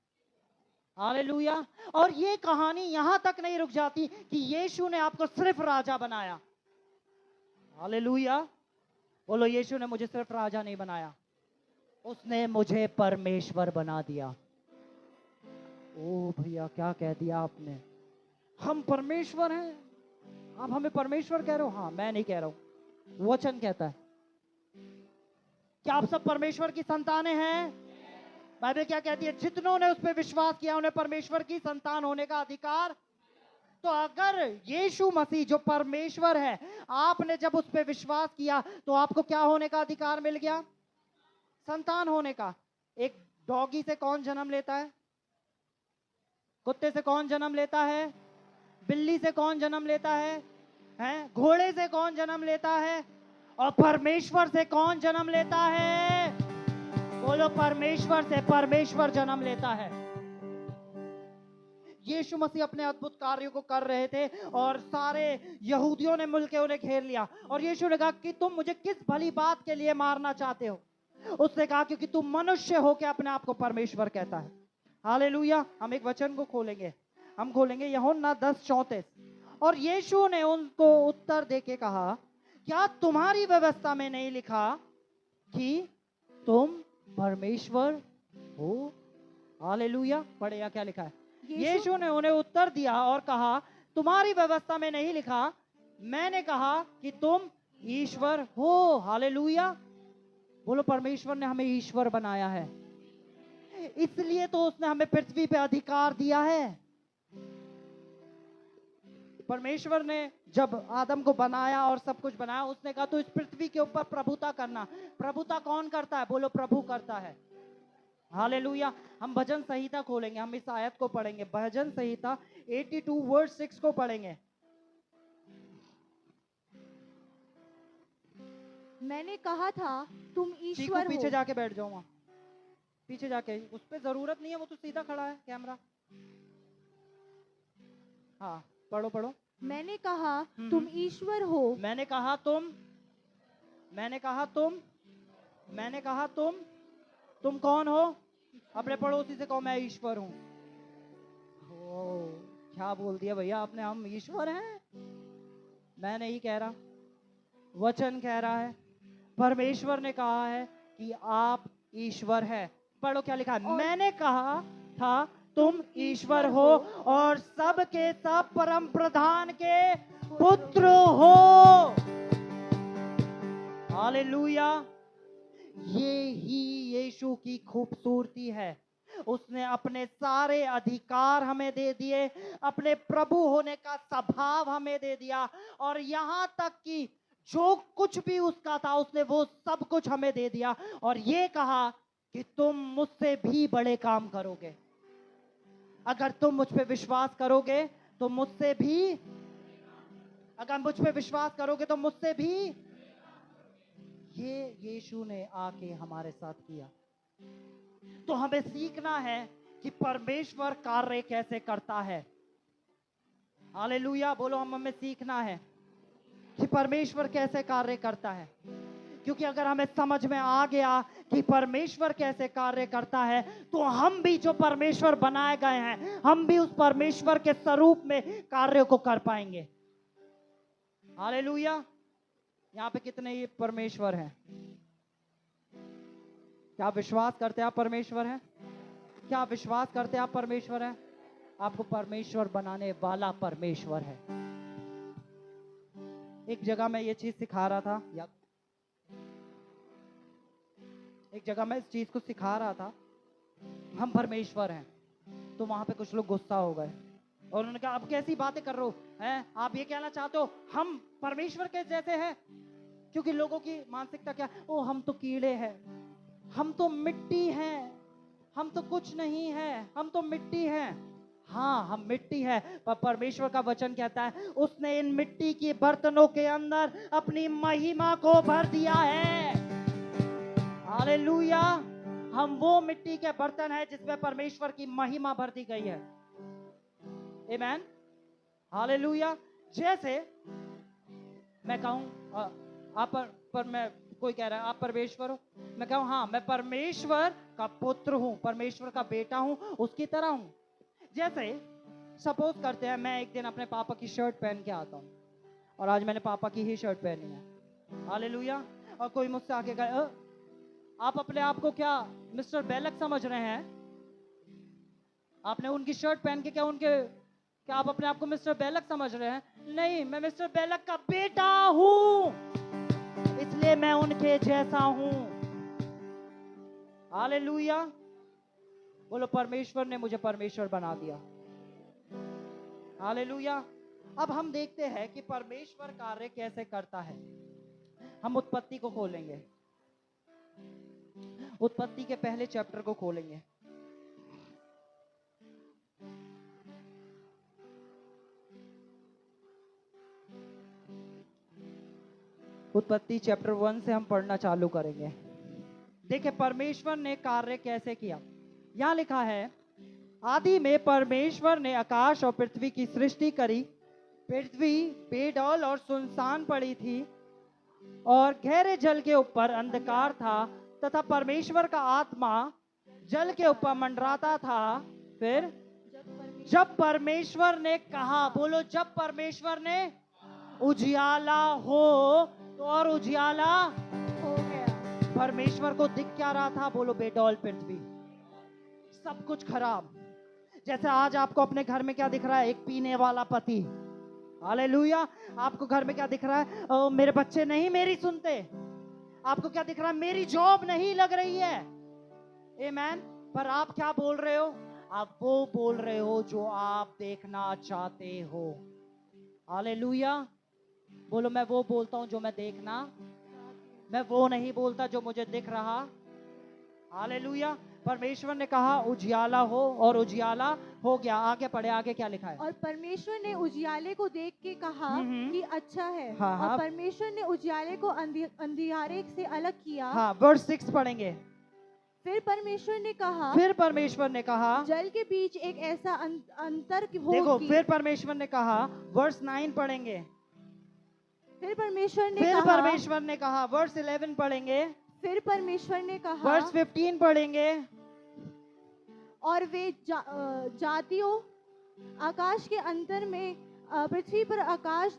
हालेलुया। और ये कहानी यहां तक नहीं रुक जाती कि यीशु ने आपको सिर्फ राजा बनाया। हालेलुया। बोलो, यीशु ने मुझे सिर्फ राजा नहीं बनाया, उसने मुझे परमेश्वर बना दिया। ओ भैया, क्या कह दिया आपने? हम परमेश्वर हैं? आप हमें परमेश्वर कह रहे हो? हाँ, मैं नहीं कह रहा हूं, वचन कहता है। क्या आप सब परमेश्वर की संतानें हैं? बाइबल क्या कहती है? जितनों ने उस पर विश्वास किया उन्हें परमेश्वर की संतान होने का अधिकार। तो अगर यीशु मसीह जो परमेश्वर है, आपने जब उस पर विश्वास किया तो आपको क्या होने का अधिकार मिल गया? संतान होने का। एक डॉगी से कौन जन्म लेता है? कुत्ते से कौन जन्म लेता है? बिल्ली से कौन जन्म लेता है? हैं? घोड़े से कौन जन्म लेता है? और परमेश्वर से कौन जन्म लेता है? बोलो, परमेश्वर से परमेश्वर जन्म लेता है। यीशु मसीह अपने अद्भुत कार्यों को कर रहे थे और सारे यहूदियों ने मिलकर उन्हें घेर लिया और यीशु ने कहा कि तुम मुझे किस भली बात के लिए मारना चाहते हो? उसने कहा क्योंकि तू मनुष्य होके अपने आप को परमेश्वर कहता है। हालेलुया। हम एक वचन को खोलेंगे, हम खोलेंगे यूहन्ना 10:34। और यीशु ने उनको उत्तर देके कहा, क्या तुम्हारी व्यवस्था में नहीं लिखा कि तुम परमेश्वर हो? हालेलुया। पढ़े या क्या लिखा है? यीशु ने उन्हें उत्तर दिया और कहा, तुम्हारी व्यवस्था में नहीं लिखा, मैंने कहा कि तुम ईश्वर हो। हालेलुया। बोलो, परमेश्वर ने हमें ईश्वर बनाया है, इसलिए तो उसने हमें पृथ्वी पे अधिकार दिया है। परमेश्वर ने जब आदम को बनाया और सब कुछ बनाया, उसने कहा तो इस पृथ्वी के ऊपर प्रभुता करना। प्रभुता कौन करता है? बोलो, प्रभु करता है। हालेलुया। हम भजन संहिता खोलेंगे, हम इस आयत को पढ़ेंगे। भजन संहिता 82 वर्स 6 को पढ़ेंगे। मैंने कहा था तुम ईश्वर पीछे हो। जाके बैठ जाओ, वहां पीछे जाके, उस पे जरूरत नहीं है, वो तो सीधा खड़ा है कैमरा। हाँ, पढ़ो पढ़ो। मैंने कहा तुम ईश्वर हो। मैंने कहा तुम, मैंने कहा तुम, मैंने कहा तुम कौन हो? अपने पड़ोसी से कहो मैं ईश्वर हूं। ओ, क्या बोल दिया भैया आपने, हम ईश्वर हैं? मैं नहीं कह रहा, वचन कह रहा है। परमेश्वर ने कहा है कि आप ईश्वर है। पढ़ो क्या लिखा है। मैंने कहा था तुम ईश्वर हो और सब के सब परम प्रधान के पुत्र हो। हालेलुया। ये ही यीशु की खूबसूरती है। उसने अपने सारे अधिकार हमें दे दिए, अपने प्रभु होने का स्वभाव हमें दे दिया, और यहां तक कि जो कुछ भी उसका था उसने वो सब कुछ हमें दे दिया, और ये कहा कि तुम मुझसे भी बड़े काम करोगे। अगर तुम मुझ पे विश्वास करोगे तो मुझसे भी, अगर मुझ पे विश्वास करोगे तो मुझसे भी। ये यीशु ने आके हमारे साथ किया। तो हमें सीखना है कि परमेश्वर कार्य कैसे करता है। हालेलुया। बोलो, हमें सीखना है कि परमेश्वर कैसे कार्य करता है। क्योंकि अगर हमें समझ में आ गया कि परमेश्वर कैसे कार्य करता है, तो हम भी जो परमेश्वर बनाए गए हैं, हम भी उस परमेश्वर के स्वरूप में कार्य को कर पाएंगे। हालेलुया। यहाँ पे कितने ये परमेश्वर हैं? क्या आप विश्वास करते हैं आप परमेश्वर हैं? क्या आप विश्वास करते हैं आप परमेश्वर हैं? आपको परमेश्वर बनाने वाला परमेश्वर है। एक जगह मैं ये चीज सिखा रहा था, या एक जगह मैं इस चीज को सिखा रहा था, हम परमेश्वर हैं। तो वहां पे कुछ लोग गुस्सा हो गए और उन्होंने कहा, अब कैसी बातें कर रहे हो हैं? आप ये कहना चाहते हो हम परमेश्वर के जैसे हैं? क्योंकि लोगों की मानसिकता क्या, ओ हम तो कीड़े हैं, हम तो मिट्टी हैं, हम तो कुछ नहीं है, हम तो मिट्टी हैं। हाँ, हम मिट्टी है, पर परमेश्वर का वचन कहता है उसने इन मिट्टी के बर्तनों के अंदर अपनी महिमा को भर दिया है। हालेलुया। हम वो मिट्टी के बर्तन हैं जिसमें परमेश्वर की महिमा भर दी गई है। आमीन। हालेलुया। जैसे मैं कहूं आप पर मैं, कोई कह रहा है आप परमेश्वर हो, मैं कहूं हाँ मैं परमेश्वर का पुत्र हूं, परमेश्वर का बेटा हूं, उसकी तरह हूं। जैसे सपोज करते हैं मैं एक दिन अपने पापा की शर्ट पहन के आता हूं, और आज मैंने पापा की ही शर्ट पहनी है। हालेलुया। और कोई मुझसे आके कहे, आप अपने आप को क्या मिस्टर बेलक समझ रहे हैं? आपने उनकी शर्ट पहन के क्या आप अपने आप को मिस्टर बेलक समझ रहे हैं? नहीं, मैं मिस्टर बेलक का बेटा हूं, इसलिए मैं उनके जैसा हूं। हालेलुया। बोलो, परमेश्वर ने मुझे परमेश्वर बना दिया। हालेलुया। अब हम देखते हैं कि परमेश्वर कार्य कैसे करता है। हम उत्पत्ति को खोलेंगे, उत्पत्ति के पहले चैप्टर को खोलेंगे। उत्पत्ति चैप्टर 1 से हम पढ़ना चालू करेंगे। देखिए परमेश्वर ने कार्य कैसे किया। यहां लिखा है, आदि में परमेश्वर ने आकाश और पृथ्वी की सृष्टि करी। पृथ्वी बेडौल और सुनसान पड़ी थी और गहरे जल के ऊपर अंधकार था, तथा परमेश्वर का आत्मा जल के ऊपर मंडराता था। फिर जब परमेश्वर ने कहा, बोलो जब परमेश्वर ने उजियाला हो, तो और उजियाला हो गया। परमेश्वर को दिख क्या रहा था? बोलो बेडौल पृथ्वी, सब कुछ खराब। जैसे आज आपको अपने घर में क्या दिख रहा है? एक पीने वाला पति। हालेलुया। आपको घर में क्या दिख रहा है? मेरे बच्चे नहीं मेरी सुनते। आपको क्या दिख रहा है? मेरी जॉब नहीं लग रही है। आमेन। पर आप क्या बोल रहे हो? आप वो बोल रहे हो जो आप देखना चाहते हो। हालेलुया। बोलो मैं वो बोलता हूं जो मैं देखना, मैं वो नहीं बोलता जो मुझे दिख रहा। हालेलुया। परमेश्वर ने कहा उजियाला हो, और उजियाला हो गया। आगे पढ़े, आगे क्या लिखा है? और परमेश्वर ने उजियाले को देख के कहा कि अच्छा है। हाँ, हाँ। और परमेश्वर ने उजियाले को अंधियारे से अलग किया। हाँ, वर्स 6 पढ़ेंगे। फिर परमेश्वर ने कहा, फिर परमेश्वर ने कहा, जल के बीच एक ऐसा अंतर हो देखो कि फिर परमेश्वर ने कहा, वर्स 9 पढ़ेंगे। फिर परमेश्वर ने फिर कहा, परमेश्वर ने कहा, वर्स 11 पढ़ेंगे। फिर परमेश्वर ने कहा, वर्स 15 पढ़ेंगे। और वे जातियों आकाश के अंतर में पृथ्वी पर प्रकाश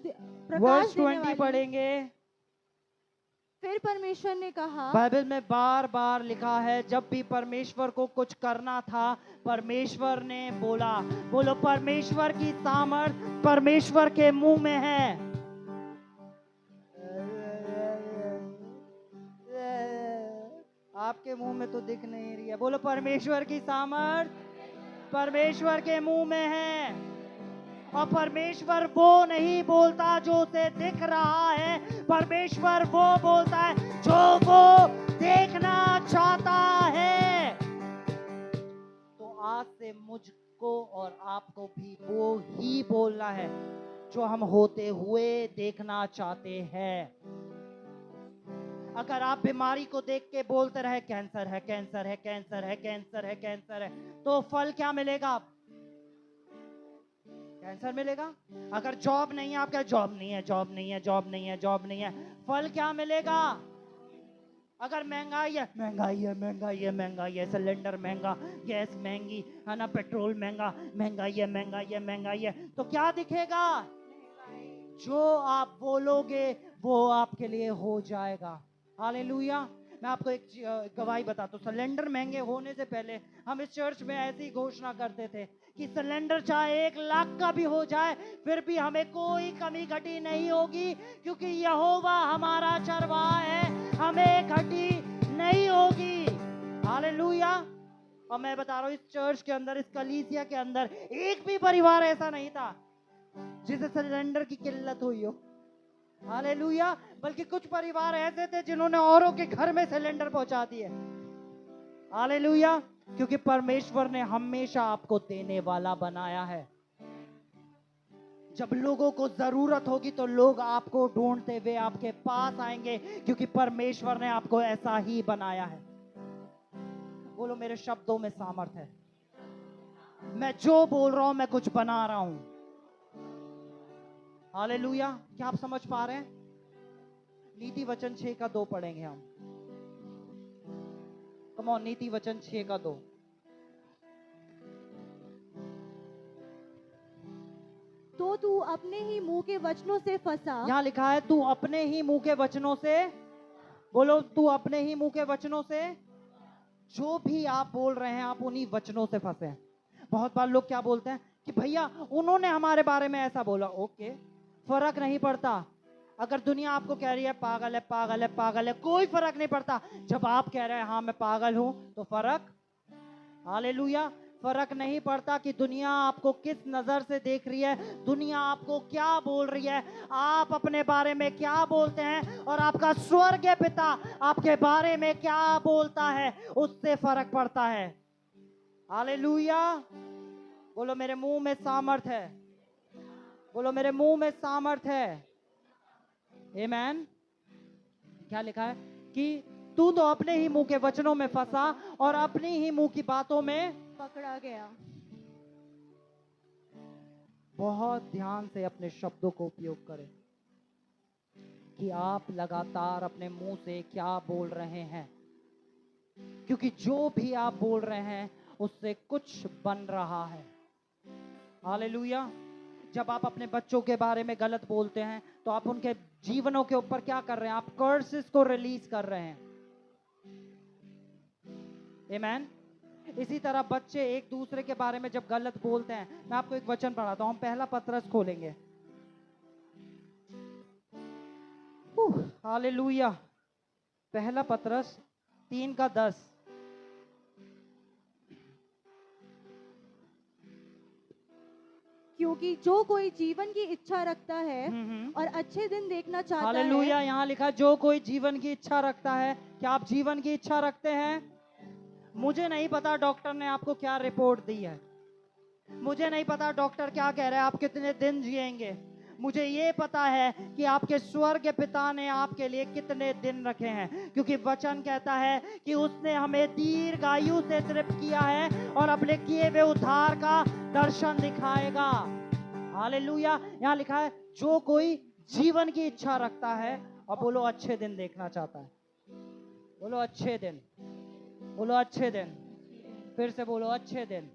वर्स देने 20 वाली। पढ़ेंगे। फिर परमेश्वर ने कहा, बाइबल में बार बार लिखा है, जब भी परमेश्वर को कुछ करना था, परमेश्वर ने बोला। बोलो परमेश्वर की सामर्थ परमेश्वर के मुंह में है। आपके मुंह में तो दिख नहीं रही है। बोलो परमेश्वर की सामर्थ परमेश्वर के मुंह में है। और परमेश्वर वो नहीं बोलता जो उसे दिख रहा है, परमेश्वर वो बोलता है जो वो देखना चाहता है। तो आज से मुझको और आपको भी वो ही बोलना है जो हम होते हुए देखना चाहते हैं। अगर आप बीमारी को देख के बोलते रहे कैंसर है, कैंसर है, कैंसर है, कैंसर है, कैंसर है, तो फल क्या मिलेगा? कैंसर मिलेगा। अगर जॉब नहीं है, आपका जॉब नहीं है, जॉब नहीं है, जॉब नहीं है, जॉब नहीं है, फल क्या मिलेगा? अगर महंगाई है, महंगाई है, महंगाई है, महंगाई है, सिलेंडर महंगा, गैस महंगी है ना, पेट्रोल महंगा, महंगाई है, महंगाई है, महंगाई है, तो क्या दिखेगा? जो आप बोलोगे वो आपके लिए हो जाएगा। हालेलुया। मैं आपको एक गवाही बताता हूँ। सिलेंडर महंगे होने से पहले हम इस चर्च में ऐसी घोषणा करते थे कि सिलेंडर चाहे 1 लाख का भी हो जाए, फिर भी हमें कोई कमी घटी नहीं होगी, क्योंकि यहोवा हमारा चरवाहा है, हमें घटी नहीं होगी। हालेलुया। और मैं बता रहा हूँ, इस चर्च के अंदर, इस कलीसिया के अंदर एक भी परिवार ऐसा नहीं था जिसे सिलेंडर की किल्लत हुई हो। हालेलुया। बल्कि कुछ परिवार ऐसे थे जिन्होंने औरों के घर में सिलेंडर पहुंचा दिए। हालेलुया। क्योंकि परमेश्वर ने हमेशा आपको देने वाला बनाया है। जब लोगों को जरूरत होगी तो लोग आपको ढूंढते हुए आपके पास आएंगे, क्योंकि परमेश्वर ने आपको ऐसा ही बनाया है। बोलो मेरे शब्दों में सामर्थ है। मैं जो बोल रहा हूं मैं कुछ बना रहा हूं। हालेलुया। क्या आप समझ पा रहे हैं? नीति वचन 6 का 2 पढ़ेंगे हम। कम ऑन, नीति वचन 6 का 2। तो तू अपने ही मुंह के वचनों से फंसा। यहां लिखा है तू अपने ही मुंह के वचनों से। बोलो तू अपने ही मुंह के वचनों से। जो भी आप बोल रहे हैं आप उन्हीं वचनों से फंसे हैं। बहुत बार लोग क्या बोलते हैं कि भैया उन्होंने हमारे बारे में ऐसा बोला। ओके, फर्क नहीं पड़ता। अगर दुनिया आपको कह रही है पागल है, पागल है, पागल है, कोई फर्क नहीं पड़ता। जब आप कह रहे हैं हाँ मैं पागल हूं, तो फर्क। हालेलुया। फर्क नहीं पड़ता कि दुनिया आपको किस नजर से देख रही है, दुनिया आपको क्या बोल रही है, आप अपने बारे में क्या बोलते हैं, और आपका स्वर्गीय पिता आपके बारे में क्या बोलता है, उससे फर्क पड़ता है। हालेलुया। बोलो मेरे मुंह में सामर्थ है। बोलो मेरे मुंह में सामर्थ है। आमेन। क्या लिखा है कि तू तो अपने ही मुंह के वचनों में फंसा और अपनी ही मुंह की बातों में पकड़ा गया। बहुत ध्यान से अपने शब्दों को उपयोग करें कि आप लगातार अपने मुंह से क्या बोल रहे हैं। क्योंकि जो भी आप बोल रहे हैं उससे कुछ बन रहा है। हालेलुया। जब आप अपने बच्चों के बारे में गलत बोलते हैं तो आप उनके जीवनों के ऊपर क्या कर रहे हैं? आप कर्सेस को रिलीज कर रहे हैं। आमेन। इसी तरह बच्चे एक दूसरे के बारे में जब गलत बोलते हैं, मैं आपको एक वचन पढ़ाता हूं, हम पहला पतरस खोलेंगे। हालेलुया। पहला पतरस 3:10। क्योंकि जो कोई जीवन की इच्छा रखता है और अच्छे दिन देखना चाहता है। हालेलुया। यहाँ लिखा जो कोई जीवन की इच्छा रखता है। क्या आप जीवन की इच्छा रखते हैं? मुझे नहीं पता डॉक्टर ने आपको क्या रिपोर्ट दी है, मुझे नहीं पता डॉक्टर क्या कह रहे हैं आप कितने दिन जिएंगे। मुझे ये पता है कि आपके स्वर्ग पिता ने आपके लिए कितने दिन रखे हैं, क्योंकि वचन कहता है कि उसने हमें दीर्घायु से तृप्त किया है और अपने किए हुए उद्धार का दर्शन दिखाएगा। हालेलुया। यहाँ लिखा है जो कोई जीवन की इच्छा रखता है, और बोलो अच्छे दिन देखना चाहता है। बोलो अच्छे दिन, बोलो अच्छे दिन, फिर से बोलो अच्छे दिन।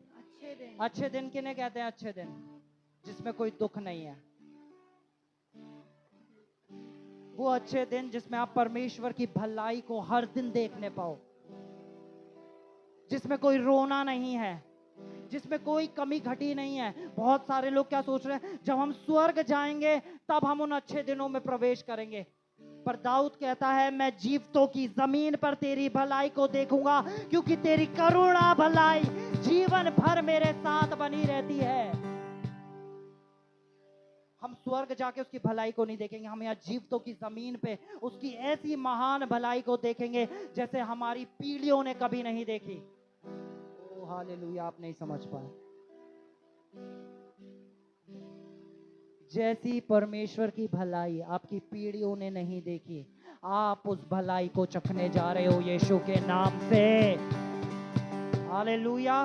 अच्छे दिन किन्हें कहते हैं? अच्छे दिन जिसमें कोई दुख नहीं है। वो अच्छे दिन जिसमें आप परमेश्वर की भलाई को हर दिन देखने पाओ, जिसमें कोई रोना नहीं है, जिसमें कोई कमी घटी नहीं है। बहुत सारे लोग क्या सोच रहे हैं, जब हम स्वर्ग जाएंगे तब हम उन अच्छे दिनों में प्रवेश करेंगे। पर दाऊद कहता है मैं जीवतों की जमीन पर तेरी भलाई को देखूंगा, क्योंकि तेरी करुणा भलाई जीवन भर मेरे साथ बनी रहती है। हम स्वर्ग जाके उसकी भलाई को नहीं देखेंगे, हम यहाँ जीवतों की जमीन पे उसकी ऐसी महान भलाई को देखेंगे जैसे हमारी पीढ़ियों ने कभी नहीं देखी। ओ हालेलुया। आप नहीं समझ पाए। जैसी परमेश्वर की भलाई आपकी पीढ़ियों ने नहीं देखी, आप उस भलाई को चखने जा रहे हो यीशु के नाम से। हालेलुया।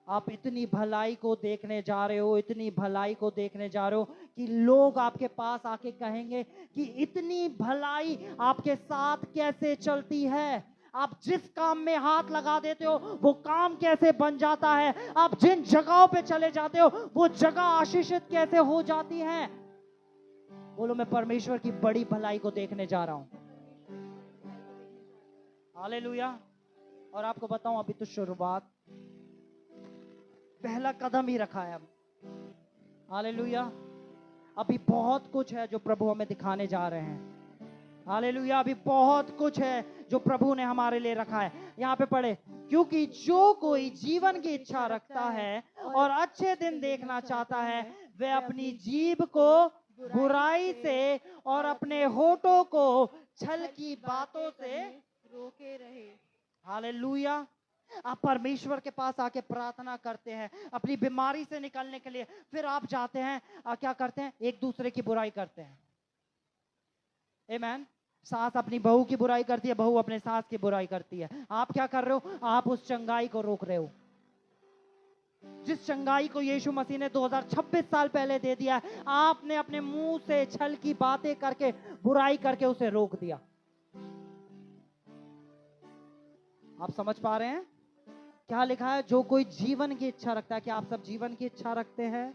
आप इतनी भलाई को देखने जा रहे हो, इतनी भलाई को देखने जा रहे हो कि लोग आपके पास आके कहेंगे कि इतनी भलाई आपके साथ कैसे चलती है। आप जिस काम में हाथ लगा देते हो वो काम कैसे बन जाता है। आप जिन जगहों पे चले जाते हो वो जगह आशीषित कैसे हो जाती है। बोलो मैं परमेश्वर की बड़ी भलाई को देखने जा रहा हूं। हालेलुया। और आपको बताऊं अभी तो शुरुआत, पहला कदम ही रखा है अब। हालेलुया। अभी बहुत कुछ है जो प्रभु हमें दिखाने जा रहे हैं। हालेलुया। अभी बहुत कुछ है जो प्रभु ने हमारे लिए रखा है। यहाँ पे पढ़े, क्योंकि जो कोई जीवन की इच्छा रखता है और अच्छे दिन देखना चाहता है, वह अपनी जीभ को बुराई से और अपने होठों को छल की बातों से रोके रहे। हालेलुया। आप परमेश्वर के पास आके प्रार्थना करते हैं अपनी बीमारी से निकलने के लिए, फिर आप जाते हैं क्या करते हैं? एक दूसरे की बुराई करते हैं। आमेन। सास अपनी बहू की बुराई करती है, बहू अपने सास की बुराई करती है। आप क्या कर रहे हो? आप उस चंगाई को रोक रहे हो। जिस चंगाई को यीशु मसीह ने 2026 साल पहले दे दिया, आपने अपने मुंह से छल की बातें करके, बुराई करके उसे रोक दिया। आप समझ पा रहे हैं क्या लिखा है? जो कोई जीवन की इच्छा रखता है। क्या आप सब जीवन की इच्छा रखते हैं?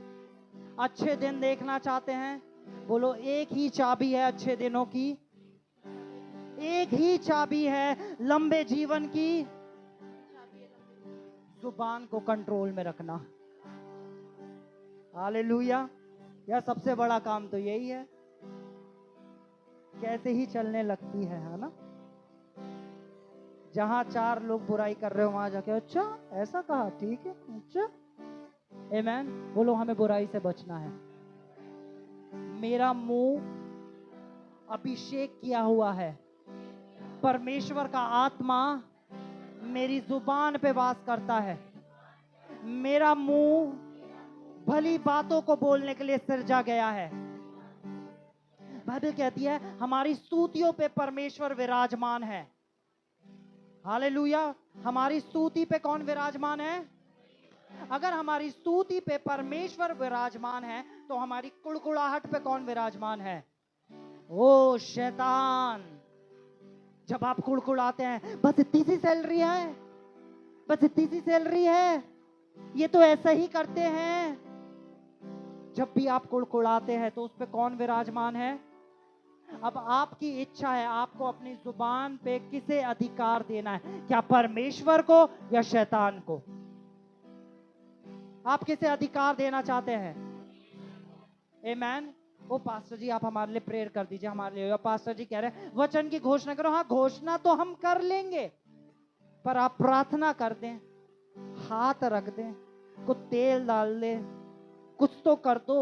अच्छे दिन देखना चाहते हैं? बोलो एक ही चाबी है अच्छे दिनों की, एक ही चाबी है लंबे जीवन की, जुबान को कंट्रोल में रखना। हालेलुया। यह सबसे बड़ा काम तो यही है। कैसे ही चलने लगती है ना? जहां 4 लोग बुराई कर रहे हो वहां जाके अच्छा ऐसा कहा, ठीक है, अच्छा। आमेन। बोलो हमें बुराई से बचना है। मेरा मुंह अभिषेक किया हुआ है, परमेश्वर का आत्मा मेरी जुबान पे वास करता है। मेरा मुंह भली बातों को बोलने के लिए सृजा गया है। बाइबल कहती है हमारी स्तुतियों पे परमेश्वर विराजमान है। हालेलुया। हमारी स्तुति पे कौन विराजमान है? अगर हमारी स्तुति पे परमेश्वर विराजमान है तो हमारी कुड़कुड़ाहट पे कौन विराजमान है? ओ शैतान। जब आप कुड़कुड़ाते हैं, बस इतनी सी सैलरी है, बस इतनी सी सैलरी है, ये तो ऐसा ही करते हैं। जब भी आप कुड़कुड़ाते हैं तो उस पे कौन विराजमान है? अब आपकी इच्छा है, आपको अपनी जुबान पे किसे अधिकार देना है, क्या परमेश्वर को या शैतान को? आप किसे अधिकार देना चाहते हैं? आमेन। ओ पास्टर जी, आप हमारे लिए प्रेयर कर दीजिए, हमारे लिए। पास्टर जी कह रहे हैं वचन की घोषणा करो। हाँ, घोषणा तो हम कर लेंगे, पर आप प्रार्थना कर दें, हाथ रख दें, कुछ तेल डाल दे, कुछ तो कर दो।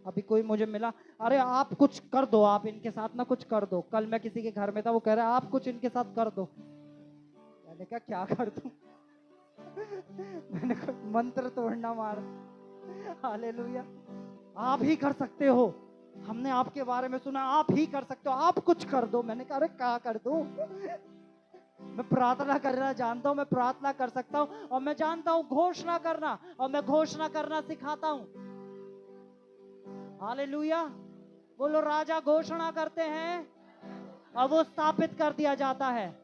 अभी कोई मुझे मिला, अरे आप कुछ कर दो, आप इनके साथ ना कुछ कर दो। कल मैं किसी के घर में था, वो कह रहा है आप कुछ इनके साथ कर दो। मैंने कहा क्या कर दूं? मैंने कहा मंत्र तोड़ना मार। हालेलुया। आप ही कर सकते हो, हमने आपके बारे में सुना, आप ही कर सकते हो, आप कुछ कर दो। मैंने कहा अरे क्या कर दूं? मैं प्रार्थना करना जानता हूं, मैं प्रार्थना कर सकता हूं, और मैं जानता हूं घोषणा करना, और मैं घोषणा करना सिखाता हूं। हालेलुया। बोलो, राजा घोषणा करते हैं और वो स्थापित कर दिया जाता है।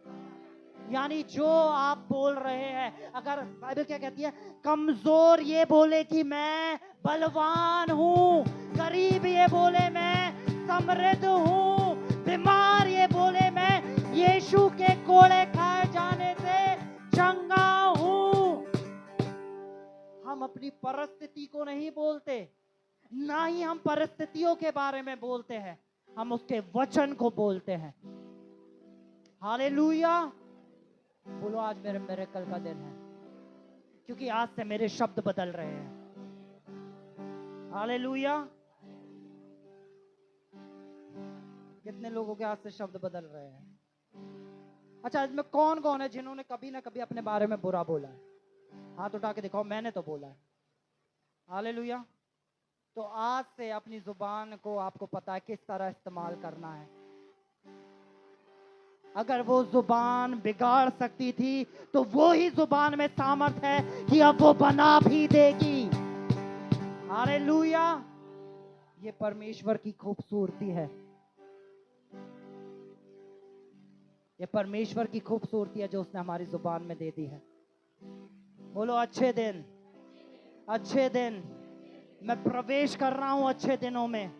यानी जो आप बोल रहे हैं, अगर बाइबल क्या कहती है, कमजोर ये बोले कि मैं बलवान हूं, गरीब ये बोले मैं समृद्ध हूं, बीमार ये बोले मैं यीशु के कोड़े खाए जाने से चंगा हूं। हम अपनी परिस्थिति को नहीं बोलते, ना ही हम परिस्थितियों के बारे में बोलते हैं, हम उसके वचन को बोलते हैं। हालेलुया। बोलो, आज मेरे मिरेकल का दिन है, क्योंकि आज से मेरे शब्द बदल रहे हैं। हालेलुया। कितने लोगों के आज से शब्द बदल रहे हैं? अच्छा, इसमें कौन कौन है जिन्होंने कभी ना कभी अपने बारे में बुरा बोला है? हाथ उठा के दिखाओ, मैंने तो बोला है। हालेलुया। तो आज से अपनी जुबान को आपको पता है किस तरह इस्तेमाल करना है। अगर वो जुबान बिगाड़ सकती थी, तो वो ही जुबान में सामर्थ है कि अब वो बना भी देगी। हालेलुया। ये परमेश्वर की खूबसूरती है, ये परमेश्वर की खूबसूरती है जो उसने हमारी जुबान में दे दी है। बोलो, अच्छे दिन, अच्छे दिन। मैं प्रवेश कर रहा हूं अच्छे दिनों में,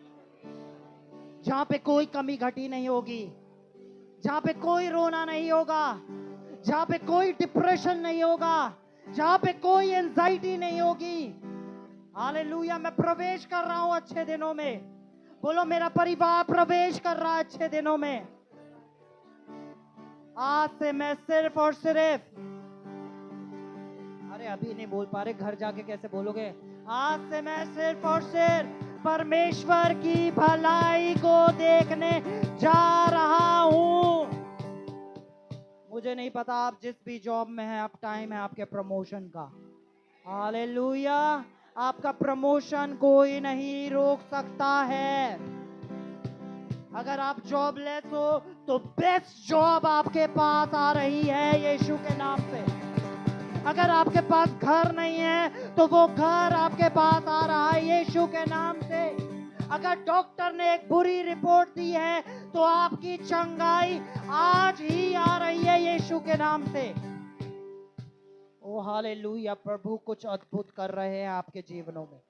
जहां पे कोई कमी घटी नहीं होगी, जहां पे कोई रोना नहीं होगा, जहां पे कोई डिप्रेशन नहीं होगा, जहां पे कोई एंजाइटी नहीं होगी। हालेलुया। मैं प्रवेश कर रहा हूं अच्छे दिनों में। बोलो, मेरा परिवार प्रवेश कर रहा है अच्छे दिनों में। आज से मैं सिर्फ और सिर्फ, अरे अभी नहीं बोल पा रहे, घर जाके कैसे बोलोगे? आज से मैं सिर्फ और सिर्फ परमेश्वर की भलाई को देखने जा रहा हूं। मुझे नहीं पता आप जिस भी जॉब में हैं, अब टाइम है आपके प्रमोशन का। हालेलुया। आपका प्रमोशन कोई नहीं रोक सकता है। अगर आप जॉबलेस हो तो बेस्ट जॉब आपके पास आ रही है यीशु के नाम से। अगर आपके पास घर नहीं है तो वो घर आपके पास आ रहा है यीशु के नाम से। अगर डॉक्टर ने एक बुरी रिपोर्ट दी है तो आपकी चंगाई आज ही आ रही है यीशु के नाम से। ओ हालेलुया। प्रभु कुछ अद्भुत कर रहे हैं आपके जीवनों में।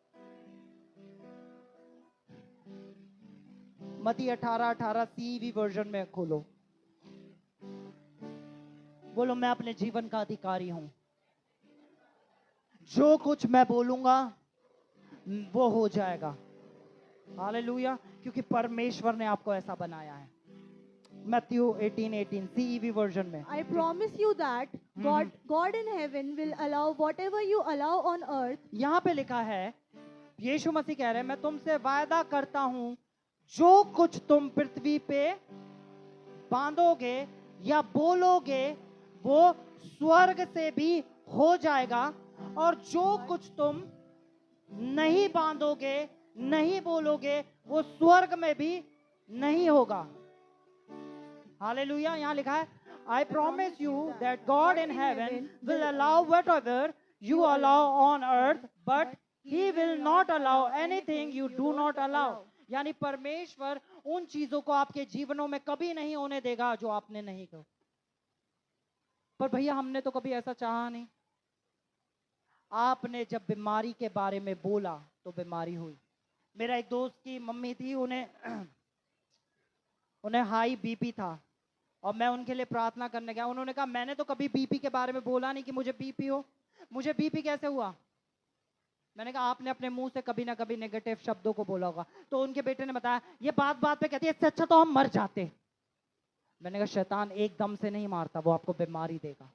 मत्ती 18:18 सीवी वर्जन में खोलो। बोलो, मैं अपने जीवन का अधिकारी हूं, जो कुछ मैं बोलूंगा वो हो जाएगा। हालेलुया। क्योंकि परमेश्वर ने आपको ऐसा बनाया है। Matthew 18:18 CEV वर्जन में। I promise you that God in heaven will allow whatever you allow on earth. यहाँ पे लिखा है, यीशु मसीह कह रहे हैं, मैं तुमसे वायदा करता हूं जो कुछ तुम पृथ्वी पे बांधोगे या बोलोगे वो स्वर्ग से भी हो जाएगा, और जो कुछ तुम नहीं बांधोगे, नहीं बोलोगे, वो स्वर्ग में भी नहीं होगा। हालेलुया। यहाँ लिखा है, I promise you that God in heaven will allow whatever you allow on earth, but He will not allow anything you do not allow. यानी परमेश्वर उन चीजों को आपके जीवनों में कभी नहीं होने देगा जो आपने नहीं कहा। पर भैया हमने तो कभी ऐसा चाहा नहीं। आपने जब बीमारी के बारे में बोला तो बीमारी हुई। मेरा एक दोस्त की मम्मी थी, उन्हें हाई बीपी था और मैं उनके लिए प्रार्थना करने गया। उन्होंने कहा मैंने तो कभी बीपी के बारे में बोला नहीं कि मुझे बीपी हो, मुझे बीपी कैसे हुआ। मैंने कहा आपने अपने मुंह से कभी ना कभी नेगेटिव शब्दों को बोला होगा। तो उनके बेटे ने बताया ये बात बात पे कहती है इससे अच्छा तो हम मर जाते। मैंने कहा शैतान एकदम से नहीं मारता, वो आपको बीमारी देगा,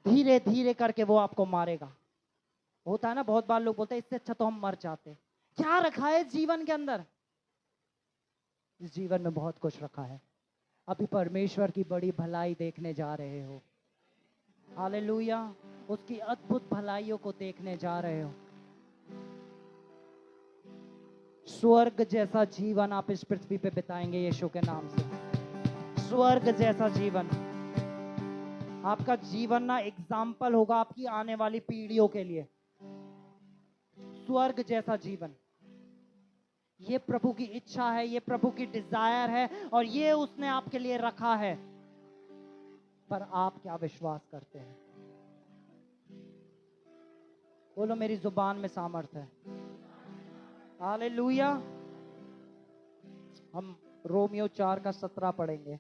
धीरे धीरे करके वो आपको मारेगा। होता है ना, बहुत बार लोग बोलते हैं इससे अच्छा तो हम मर जाते। क्या रखा है इस जीवन के अंदर? इस जीवन में बहुत कुछ रखा है। अभी परमेश्वर की बड़ी भलाई देखने जा रहे हो। हालेलुया, उसकी अद्भुत भलाइयों को देखने जा रहे हो। स्वर्ग जैसा जीवन आप इस पृथ्वी पे बिताएंगे यीशु के नाम से। स्वर्ग जैसा जीवन आपका जीवन ना एग्जाम्पल होगा आपकी आने वाली पीढ़ियों के लिए। स्वर्ग जैसा जीवन, ये प्रभु की इच्छा है, ये प्रभु की डिजायर है और ये उसने आपके लिए रखा है। पर आप क्या विश्वास करते हैं? बोलो मेरी जुबान में सामर्थ है। हालेलुया। हम रोमियो 4:17 पढ़ेंगे।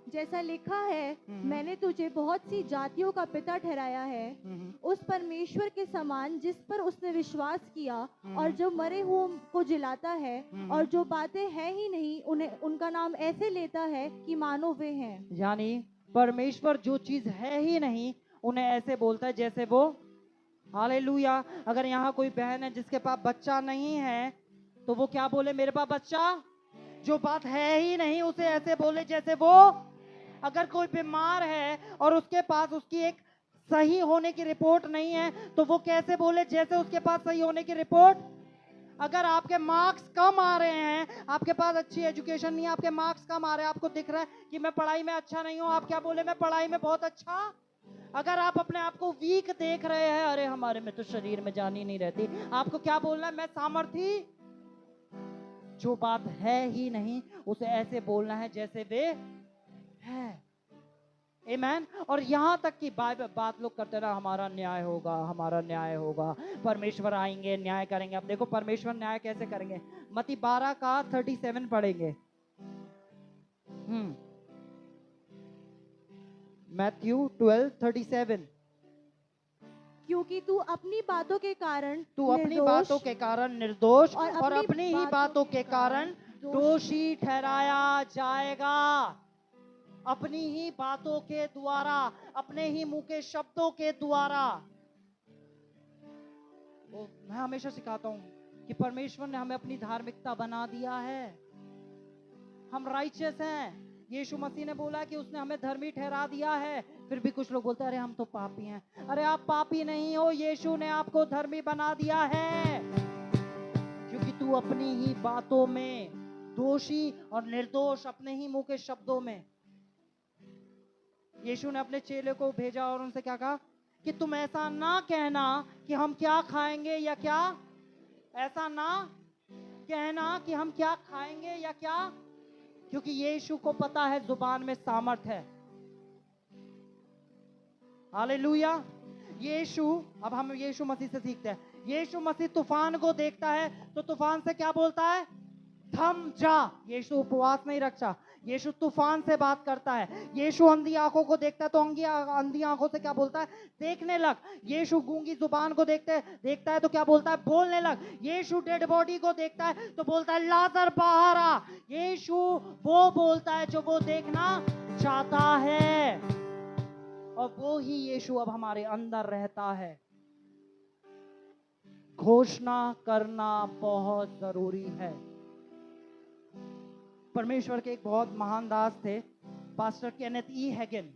जैसा लिखा है, मैंने तुझे बहुत सी जातियों का पिता ठहराया है, उस परमेश्वर के समान जिस पर उसने विश्वास किया और जो मरे हुओं को जिलाता है और जो बातें हैं ही नहीं उन्हें उनका नाम ऐसे लेता है कि मानो वे हैं। यानी परमेश्वर जो चीज है ही नहीं उन्हें ऐसे बोलता है जैसे वो। हालेलुया। अगर यहाँ कोई बहन है जिसके पास बच्चा नहीं है तो वो क्या बोले? मेरे पास बच्चा, जो बात है ही नहीं उसे ऐसे बोले जैसे वो। अगर कोई बीमार है और उसके पास उसकी एक सही होने की रिपोर्ट नहीं है तो वो कैसे बोले? जैसे उसके पास सही होने की रिपोर्ट। अगर आपके मार्क्स कम आ रहे हैं, आपके पास अच्छी एजुकेशन नहीं है, आपके मार्क्स कम आ रहे हैं, आपको दिख रहा है कि मैं पढ़ाई में अच्छा नहीं हूं, आप क्या बोले? मैं पढ़ाई में बहुत अच्छा। अगर आप अपने आप को वीक देख रहे हैं, अरे हमारे में तो शरीर में जान ही नहीं रहती, आपको क्या बोलना है? मैं सामर्थी। जो बात है ही नहीं उसे ऐसे बोलना है जैसे वे है। आमेन। और यहाँ तक कि बात लोग करते ना, हमारा न्याय होगा, हमारा न्याय होगा, परमेश्वर आएंगे न्याय करेंगे। अब देखो परमेश्वर न्याय कैसे करेंगे। मत्ती 12:37 पढ़ेंगे। मैथ्यू 12:37। क्योंकि तू अपनी बातों के कारण निर्दोष और अपनी ही बातों के कारण दोषी ठहराया जाएगा। अपनी ही बातों के द्वारा, अपने ही मुंह के शब्दों के द्वारा। मैं हमेशा सिखाता हूं कि परमेश्वर ने हमें अपनी धार्मिकता बना दिया है, हम राइचियस हैं। यीशु मसीह ने बोला कि उसने हमें धर्मी ठहरा दिया है। फिर भी कुछ लोग बोलते हैं अरे हम तो पापी हैं। अरे आप पापी नहीं हो, यीशु ने आपको धर्मी बना दिया है। क्योंकि तू अपनी ही बातों में दोषी और निर्दोष, अपने ही मुंह के शब्दों में। यीशु ने अपने चेले को भेजा और उनसे क्या कहा कि तुम ऐसा ना कहना कि हम क्या खाएंगे या क्या, ऐसा ना कहना कि हम क्या खाएंगे या क्या, क्योंकि यीशु को पता है जुबान में सामर्थ है। हालेलुया। यीशु, अब हम यीशु मसीह से सीखते हैं। यीशु मसीह तूफान को देखता है तो तूफान से क्या बोलता है? थम जा। यीशु उपवास नहीं रखता, यीशु तूफान से बात करता है। यीशु अंधी आंखों को देखता है तो अंधी आंखों से क्या बोलता है? देखने लग। यीशु गूंगी जुबान को देखता है तो क्या बोलता है? बोलने लग। यीशु डेड बॉडी को देखता है तो बोलता है लाजर बाहर आ। यीशु वो बोलता है जो वो देखना चाहता है, और वो ही यीशु अब हमारे अंदर रहता है। घोषणा करना बहुत जरूरी है। परमेश्वर के एक बहुत महान दास थे, पास्टर केनेथ ई हैगन।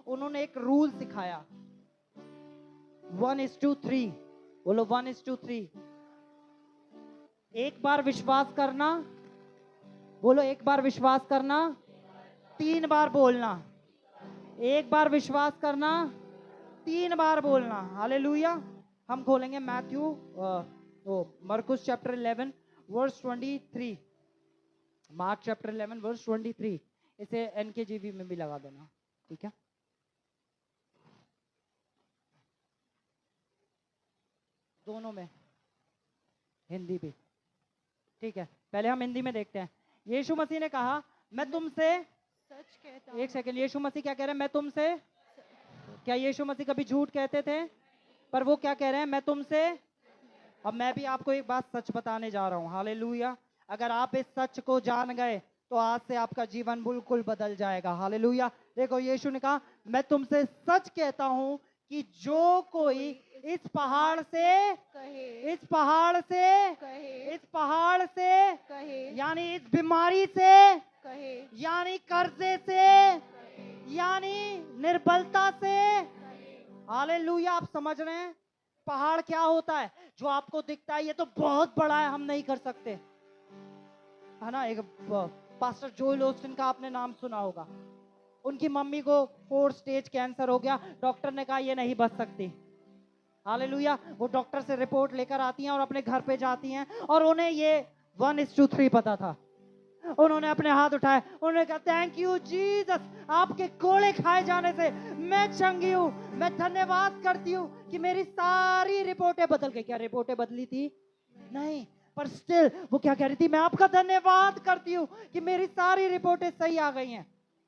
उन्होंने एक रूल सिखाया, 1:3। बोलो 1:3। एक बार विश्वास करना, बोलो एक बार विश्वास करना, 3 बार बोलना। एक बार विश्वास करना, 3 बार बोलना। हालेलुया। हम खोलेंगे मैथ्यू मरकुस chapter 11 verse 23। Mark chapter 11 verse 23। इसे एनकेजीवी में भी लगा देना, ठीक है। दोनों में, हिंदी भी, ठीक है। पहले हम हिंदी में देखते हैं। यीशु मसीह ने कहा, मैं तुमसे, सच कहता एक सेकंड, यीशु मसीह क्या कह रहे हैं? मैं तुमसे, क्या यीशु मसीह कभी झूठ कहते थे? पर वो क्या कह रहे हैं? मैं तुमसे। अब मैं भी आपको एक बात सच बताने जा रहा हूँ। हालेलुया। अगर आप इस सच को जान गए तो आज से आपका जीवन बिल्कुल बदल जाएगा। हालेलुया। देखो यीशु ने कहा, मैं तुमसे सच कहता हूँ कि जो कोई इस पहाड़ से, कहे, इस पहाड़ से, कहे, इस पहाड़ से, कहे, यानी इस बीमारी से, कहे, यानी कर्जे से, यानी निर्बलता से। हालेलुया। आप समझ रहे हैं? पहाड़ क्या होता है? जो आपको दिखता है ये तो बहुत बड़ा है, हम नहीं कर सकते, है ना। एक पास्टर जोएल ओस्टिन का आपने नाम सुना होगा। उनकी मम्मी को 4 स्टेज कैंसर हो गया। डॉक्टर ने कहा ये नहीं बच सकती। हालेलुया। वो डॉक्टर से रिपोर्ट लेकर आती हैं और अपने घर पे जाती हैं, और उन्हें ये 1:3 पता था। उन्होंने अपने हाथ उठाए, उन्होंने कहा, थैंक यू जीसस, आपके कोड़े खाए जाने से मैं चंगी हूँ। मैं धन्यवाद करती हूँ कि मेरी सारी रिपोर्टें बदल गई। क्या रिपोर्टें बदली थी? नहीं, पर स्टिल वो क्या कह रही थी? मैं आपका धन्यवाद करती हूँ कि मेरी सारी रिपोर्टें सही आ गई हैं।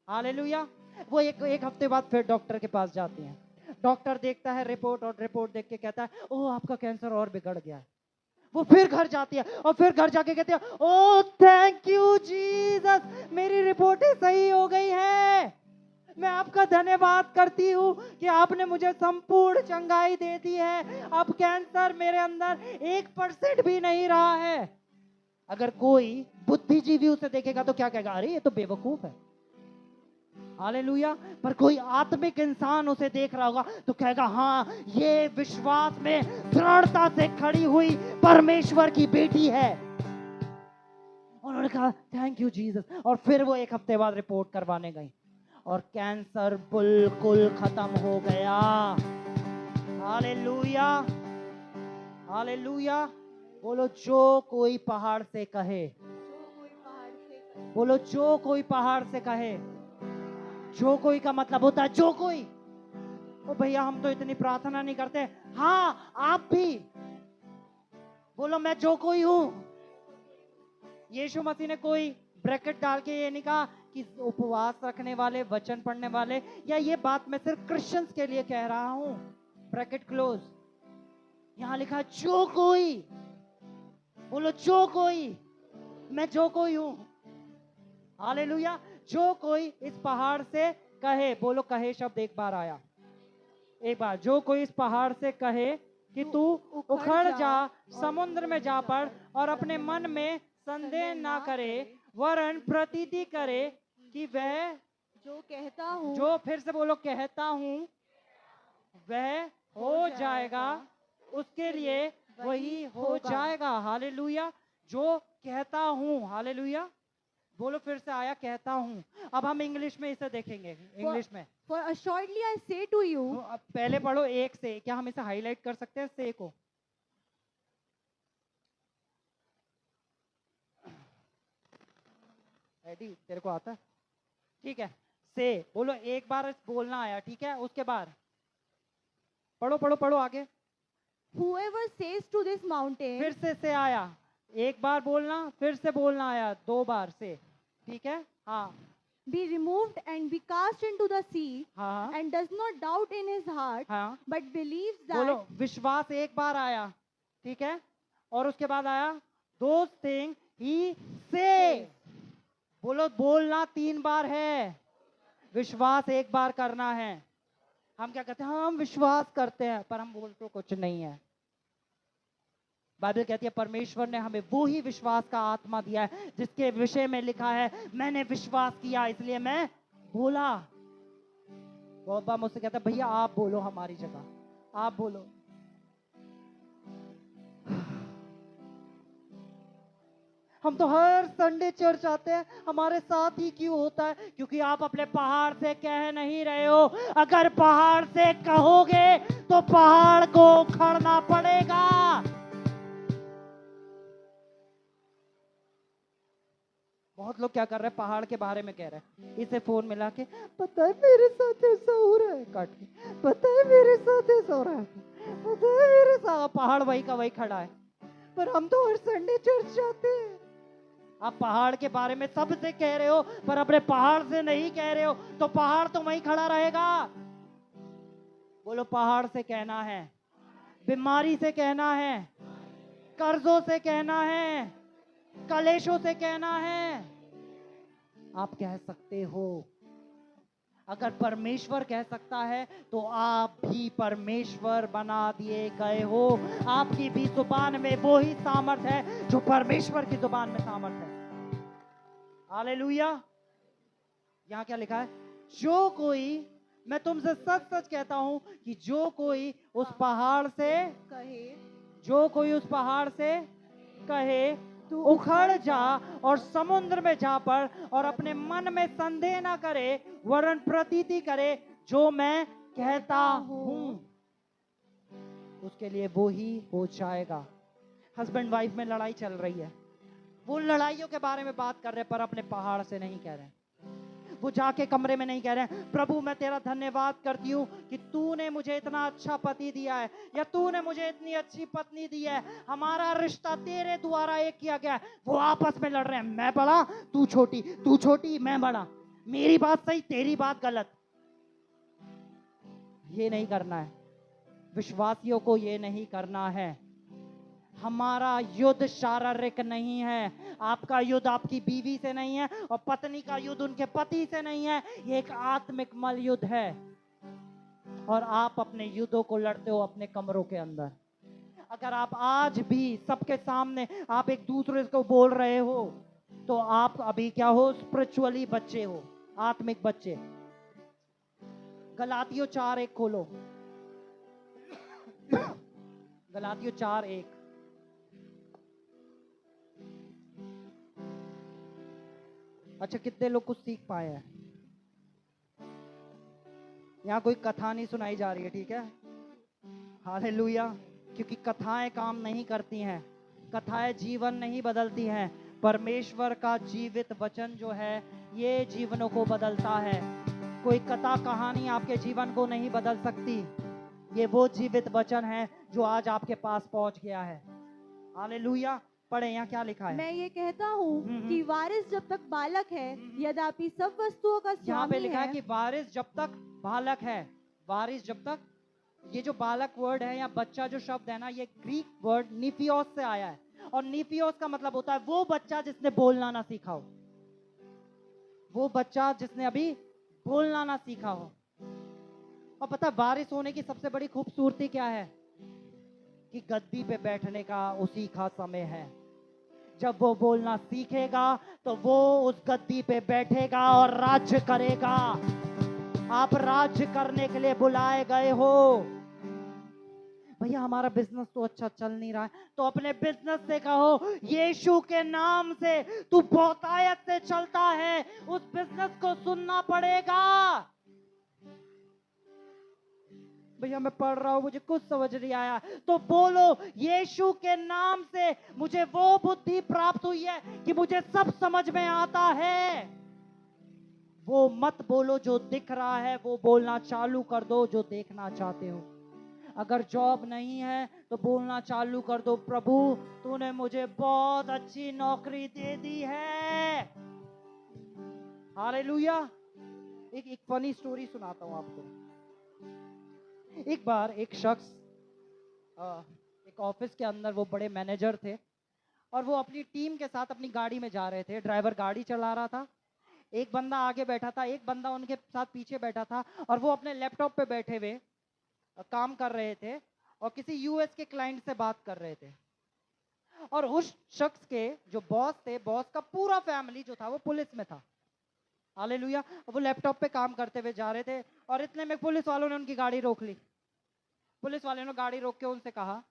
हालेलुया। वो एक हफ्ते बाद फिर डॉक्टर के पास जाती हैं। डॉक्टर देखता है रिपोर्ट, और रिपोर्ट देख के कहता है, ओह आपका कैंसर और बिगड़ गया है। वो फिर घर जाती है और फिर घर जाके कहती है, ओह थैंक यू जीसस, मेरी रिपोर्टें सही हो गई है। मैं आपका धन्यवाद करती हूँ कि आपने मुझे संपूर्ण चंगाई दे दी है। अब कैंसर मेरे अंदर 1% भी नहीं रहा है। अगर कोई बुद्धिजीवी उसे देखेगा तो क्या कहेगा? अरे ये तो बेवकूफ है। हालेलुया। पर कोई आत्मिक इंसान उसे देख रहा होगा तो कहेगा, हाँ ये विश्वास में दृढ़ता से खड़ी हुई परमेश्वर की बेटी है। उन्होंने कहा थैंक यू जीसस, और फिर वो एक हफ्ते बाद रिपोर्ट करवाने गई और कैंसर बिल्कुल खत्म हो गया। हालेलुया। हालेलुया। बोलो जो कोई पहाड़ से कहे, जो कोई पहाड़ से कहे, बोलो जो कोई पहाड़ से कहे। जो कोई का मतलब होता है जो कोई। ओ भैया हम तो इतनी प्रार्थना नहीं करते। हाँ आप भी बोलो, मैं जो कोई हूं। यीशु मसीह ने कोई ब्रैकेट डाल के ये नहीं कहा कि उपवास रखने वाले, वचन पढ़ने वाले, या ये बात मैं सिर्फ क्रिश्चियंस के लिए कह रहा हूं। Bracket close. यहां लिखा है जो कोई। बोलो जो कोई, मैं जो कोई हूं। हालेलुया। जो कोई इस पहाड़ से कहे, बोलो कहे शब्द एक बार आया। एक बार, जो कोई इस पहाड़ से कहे कि तू उखड़ जा, समुद्र में जा पड़, और अपने मन में संदेह ना करे, वरन प्रतीति करे कि वह जो कहता हूँ, जो, फिर से बोलो, कहता हूं वह हो जाएगा, उसके लिए वही हो जाएगा। हालेलुया। जो कहता हूं। हालेलुया। बोलो फिर से आया, कहता हूं। अब हम इंग्लिश में इसे देखेंगे, इंग्लिश में। For assuredly I say to you, तो अब पहले पढ़ो एक से। क्या हम इसे हाईलाइट कर सकते हैं से को? एडी तेरे को आता है? ठीक है। से बोलो, एक बार बोलना आया, ठीक है, उसके बाद पढ़ो पढ़ो पढ़ो आगे। whoever says to this mountain, फिर से आया, एक बार बोलना, फिर से बोलना आया, 2 बार से, ठीक है। हाँ be removed and be cast into the sea, हाँ and does not doubt in his heart, हाँ। but believes बोलो that विश्वास एक बार आया, ठीक है, और उसके बाद आया those things he say। बोलो बोलना 3 बार है, विश्वास एक बार करना है। हम क्या कहते हैं? हम विश्वास करते हैं, पर हम बोलते कुछ नहीं है। बाइबल कहती है परमेश्वर ने हमें वो ही विश्वास का आत्मा दिया है जिसके विषय में लिखा है, मैंने विश्वास किया इसलिए मैं बोला। बहुत बार मुझसे कहता है, भैया आप बोलो हमारी जगह, आप बोलो। हम तो हर संडे चर्च आते हैं, हमारे साथ ही क्यों होता है? क्योंकि आप अपने पहाड़ से कह नहीं रहे हो। अगर पहाड़ से कहोगे तो पहाड़ को उखड़ना पड़ेगा। बहुत लोग क्या कर रहे हैं, पहाड़ के बारे में कह रहे हैं, इसे फोन मिला के, पता है मेरे साथ ऐसा हो रहा है, काट के, पता है मेरे साथ ऐसा हो रहा है, पता है मेरे साथ, पहाड़ वही का वही खड़ा है। पर हम तो हर संडे चर्च जाते हैं। आप पहाड़ के बारे में सबसे कह रहे हो, पर अपने पहाड़ से नहीं कह रहे हो, तो पहाड़ तो वहीं खड़ा रहेगा। बोलो, पहाड़ से कहना है, बीमारी से कहना है, कर्जों से कहना है, कलेशों से कहना है। आप कह सकते हो। अगर परमेश्वर कह सकता है तो आप भी परमेश्वर बना दिए गए हो। आपकी भी जुबान में वो ही सामर्थ है जो परमेश्वर की जुबान में सामर्थ है। हालेलुया। यहां क्या लिखा है? जो कोई, मैं तुमसे सच सच कहता हूं कि जो कोई उस पहाड़ से कहे, जो कोई उस पहाड़ से कहे तू उखड़ जा और समुद्र में जा पड़, और अपने मन में संदेह ना करे वरन प्रतीति करे जो मैं कहता हूं, उसके लिए वो ही हो जाएगा। हस्बैंड वाइफ में लड़ाई चल रही है, वो लड़ाइयों के बारे में बात कर रहे हैं, पर अपने पहाड़ से नहीं कह रहे हैं। वो जाके कमरे में नहीं कह रहे हैं, प्रभु मैं तेरा धन्यवाद करती हूँ कि तूने मुझे इतना अच्छा पति दिया है, या तूने मुझे इतनी अच्छी पत्नी दी है, हमारा रिश्ता तेरे द्वारा एक किया गया है। वो आपस में लड़ रहे हैं, मैं बड़ा तू छोटी मैं बड़ा, मेरी बात सही तेरी बात गलत। ये नहीं करना है, विश्वासियों को ये नहीं करना है। हमारा युद्ध शारीरिक नहीं है, आपका युद्ध आपकी बीवी से नहीं है, और पत्नी का युद्ध उनके पति से नहीं है। ये एक आत्मिक मल युद्ध है, और आप अपने युद्धों को लड़ते हो अपने कमरों के अंदर। अगर आप आज भी सबके सामने आप एक दूसरे को बोल रहे हो, तो आप अभी क्या हो? स्पिरिचुअली बच्चे हो, आत्मिक बच्चे। गलातियों 4:1 खोलो। गलातियों 4:1। अच्छा, कितने लोग कुछ सीख पाए हैं? यहाँ कोई कथा नहीं सुनाई जा रही है, ठीक है? हालेलुया। क्योंकि कथाएं काम नहीं करती हैं, कथाएं जीवन नहीं बदलती हैं। परमेश्वर का जीवित वचन जो है, ये जीवनों को बदलता है। कोई कथा कहानी आपके जीवन को नहीं बदल सकती। ये वो जीवित वचन है जो आज आपके पास पहुंच गया है। हालेलुया। पढ़े, यहाँ क्या लिखा है? मैं ये कहता हूँ कि वारिस जब तक बालक है, यद्यपि सब वस्तुओं का यहाँ पे स्वामी लिखा है है। कि वारिस जब तक बालक है। वारिस जब तक, ये जो बालक वर्ड है या बच्चा जो शब्द है ना, ये ग्रीक वर्ड निफियोस से आया है, और निफियोस का मतलब होता है वो बच्चा जिसने बोलना ना सीखा हो। वो बच्चा जिसने अभी बोलना ना सीखा हो। और पता है वारिस होने की सबसे बड़ी खूबसूरती क्या है? कि गद्दी पे बैठने का उसी का समय है। जब वो बोलना सीखेगा तो वो उस गद्दी पे बैठेगा और राज्य करेगा। आप राज्य करने के लिए बुलाए गए हो। भैया हमारा बिजनेस तो अच्छा चल नहीं रहा है, तो अपने बिजनेस से कहो, यीशु के नाम से तू बहुतायत से चलता है, उस बिजनेस को सुनना पड़ेगा। भैया मैं पढ़ रहा हूं, मुझे कुछ समझ नहीं आया, तो बोलो, यीशु के नाम से मुझे वो बुद्धि प्राप्त हुई है कि मुझे सब समझ में आता है। वो मत बोलो जो दिख रहा है, वो बोलना चालू कर दो जो देखना चाहते हो। अगर जॉब नहीं है तो बोलना चालू कर दो, प्रभु तूने मुझे बहुत अच्छी नौकरी दे दी है। हालेलुया। एक फनी स्टोरी सुनाता हूं आपको। एक बार एक शख्स एक ऑफिस के अंदर, वो बड़े मैनेजर थे, और वो अपनी टीम के साथ अपनी गाड़ी में जा रहे थे। ड्राइवर गाड़ी चला रहा था, एक बंदा आगे बैठा था, एक बंदा उनके साथ पीछे बैठा था, और वो अपने लैपटॉप पे बैठे हुए काम कर रहे थे, और किसी यूएस के क्लाइंट से बात कर रहे थे। और उस शख्स के जो बॉस थे, बॉस का पूरा फैमिली जो था वो पुलिस में था। हालेलुया। वो लैपटॉप पे काम करते हुए जा रहे थे, और इतने में पुलिस वालों ने उनकी गाड़ी रोक ली। पुलिस वालों ने गाड़ी रोक के उनसे कहा,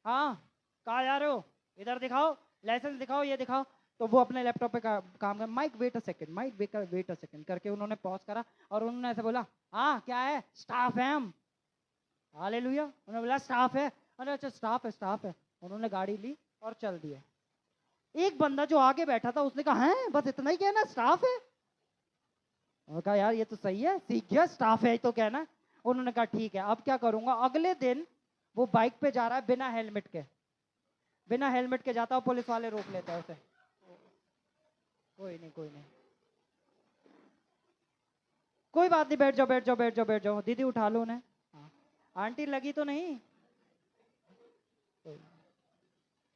हाँ कहाँ जा रहे हो, इधर दिखाओ, लाइसेंस दिखाओ, ये दिखाओ। तो वो अपने लैपटॉप पे काम कर, Mike wait a second, Mike wait a second करके उन्होंने पॉज करा और उन्होंने ऐसे बोला, हाँ क्या है, स्टाफ है हम। हालेलुया। उन्होंने बोला स्टाफ है, अरे अच्छा स्टाफ है। उन्होंने गाड़ी ली और चल दिए। एक बंदा जो आगे बैठा था उसने कहा, हैं बस इतना ही कहना, स्टाफ है। उन्होंने कहा यार ये तो सही है, सीख गया, स्टाफ है तो कहना। उन्होंने कहा ठीक है, अब क्या करूंगा। अगले दिन वो बाइक पे जा रहा है बिना हेलमेट के जाता है, पुलिस वाले रोक लेते हैं उसे। कोई नहीं कोई बात नहीं, बैठ जाओ दीदी, उठा लो उन्हें। हाँ। आंटी लगी तो नहीं?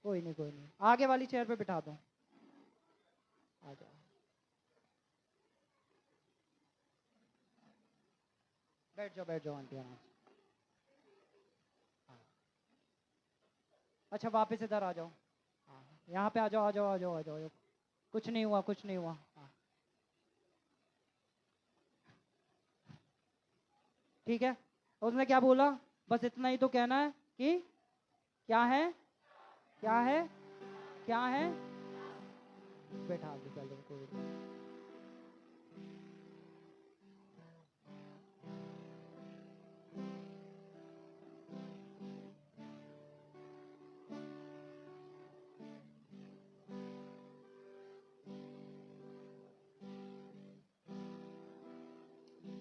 कोई नहीं, आगे वाली चेयर पे बिठा दो। आ जाओ, बैठ जाओ आंटी आराम से। हाँ। अच्छा वापस इधर आ जाओ। हाँ यहाँ पे आ जाओ। कुछ नहीं हुआ। हाँ ठीक है। उसने क्या बोला, बस इतना ही तो कहना है कि क्या है, बैठा दो, चलो कोई नहीं।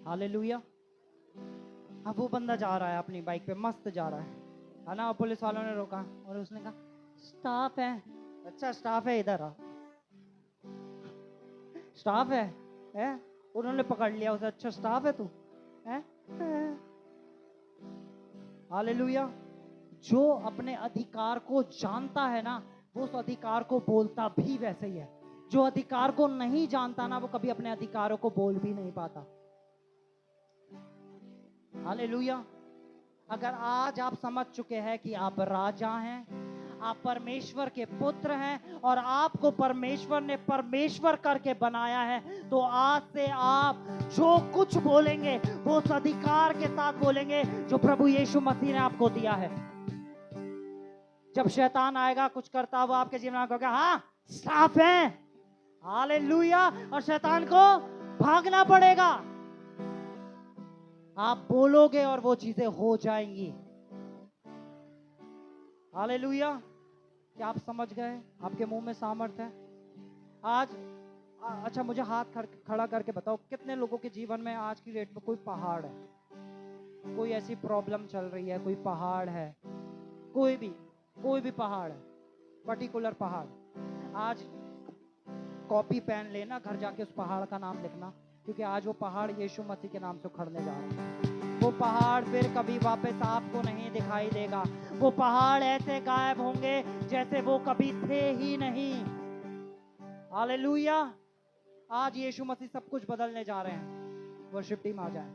हालेलुया। अब वो बंदा जा रहा है अपनी बाइक पे, मस्त जा रहा है ना। पुलिस वालों ने रोका और उसने कहा स्टाफ है। अच्छा स्टाफ है, इधर आ। स्टाफ है? उन्होंने पकड़ लिया उसे, अच्छा स्टाफ है तू है। हालेलुया। जो अपने अधिकार को जानता है ना, वो उस अधिकार को बोलता भी वैसे ही है। जो अधिकार को नहीं जानता ना, वो कभी अपने अधिकारों को बोल भी नहीं पाता। हालेलुया। अगर आज आप समझ चुके हैं कि आप राजा हैं, आप परमेश्वर के पुत्र हैं और आपको परमेश्वर ने परमेश्वर करके बनाया है, तो आज से आप जो कुछ बोलेंगे वो उस अधिकार के साथ बोलेंगे जो प्रभु यीशु मसीह ने आपको दिया है। जब शैतान आएगा कुछ करता हुआ आपके जीवन में, कहोगे हाँ स्टाफ है। हालेलुया। और शैतान को भागना पड़ेगा। आप बोलोगे और वो चीजें हो जाएंगी। हालेलुया। क्या आप समझ गए? आपके मुंह में सामर्थ्य है आज। अच्छा मुझे हाथ खड़ा करके बताओ, कितने लोगों के जीवन में आज की डेट में कोई पहाड़ है, कोई ऐसी प्रॉब्लम चल रही है, कोई पहाड़ है, कोई भी पहाड़ है, पर्टिकुलर पहाड़। आज कॉपी पेन लेना, घर जाके उस पहाड़ का नाम लिखना, क्योंकि आज वो पहाड़ यीशु मसीह के नाम से उखड़ने जा रहा है। वो पहाड़ फिर कभी वापस आपको नहीं दिखाई देगा। वो पहाड़ ऐसे गायब होंगे जैसे वो कभी थे ही नहीं। हालेलुया। आज यीशु मसीह सब कुछ बदलने जा रहे हैं। वर्शिप टीम आ जाए।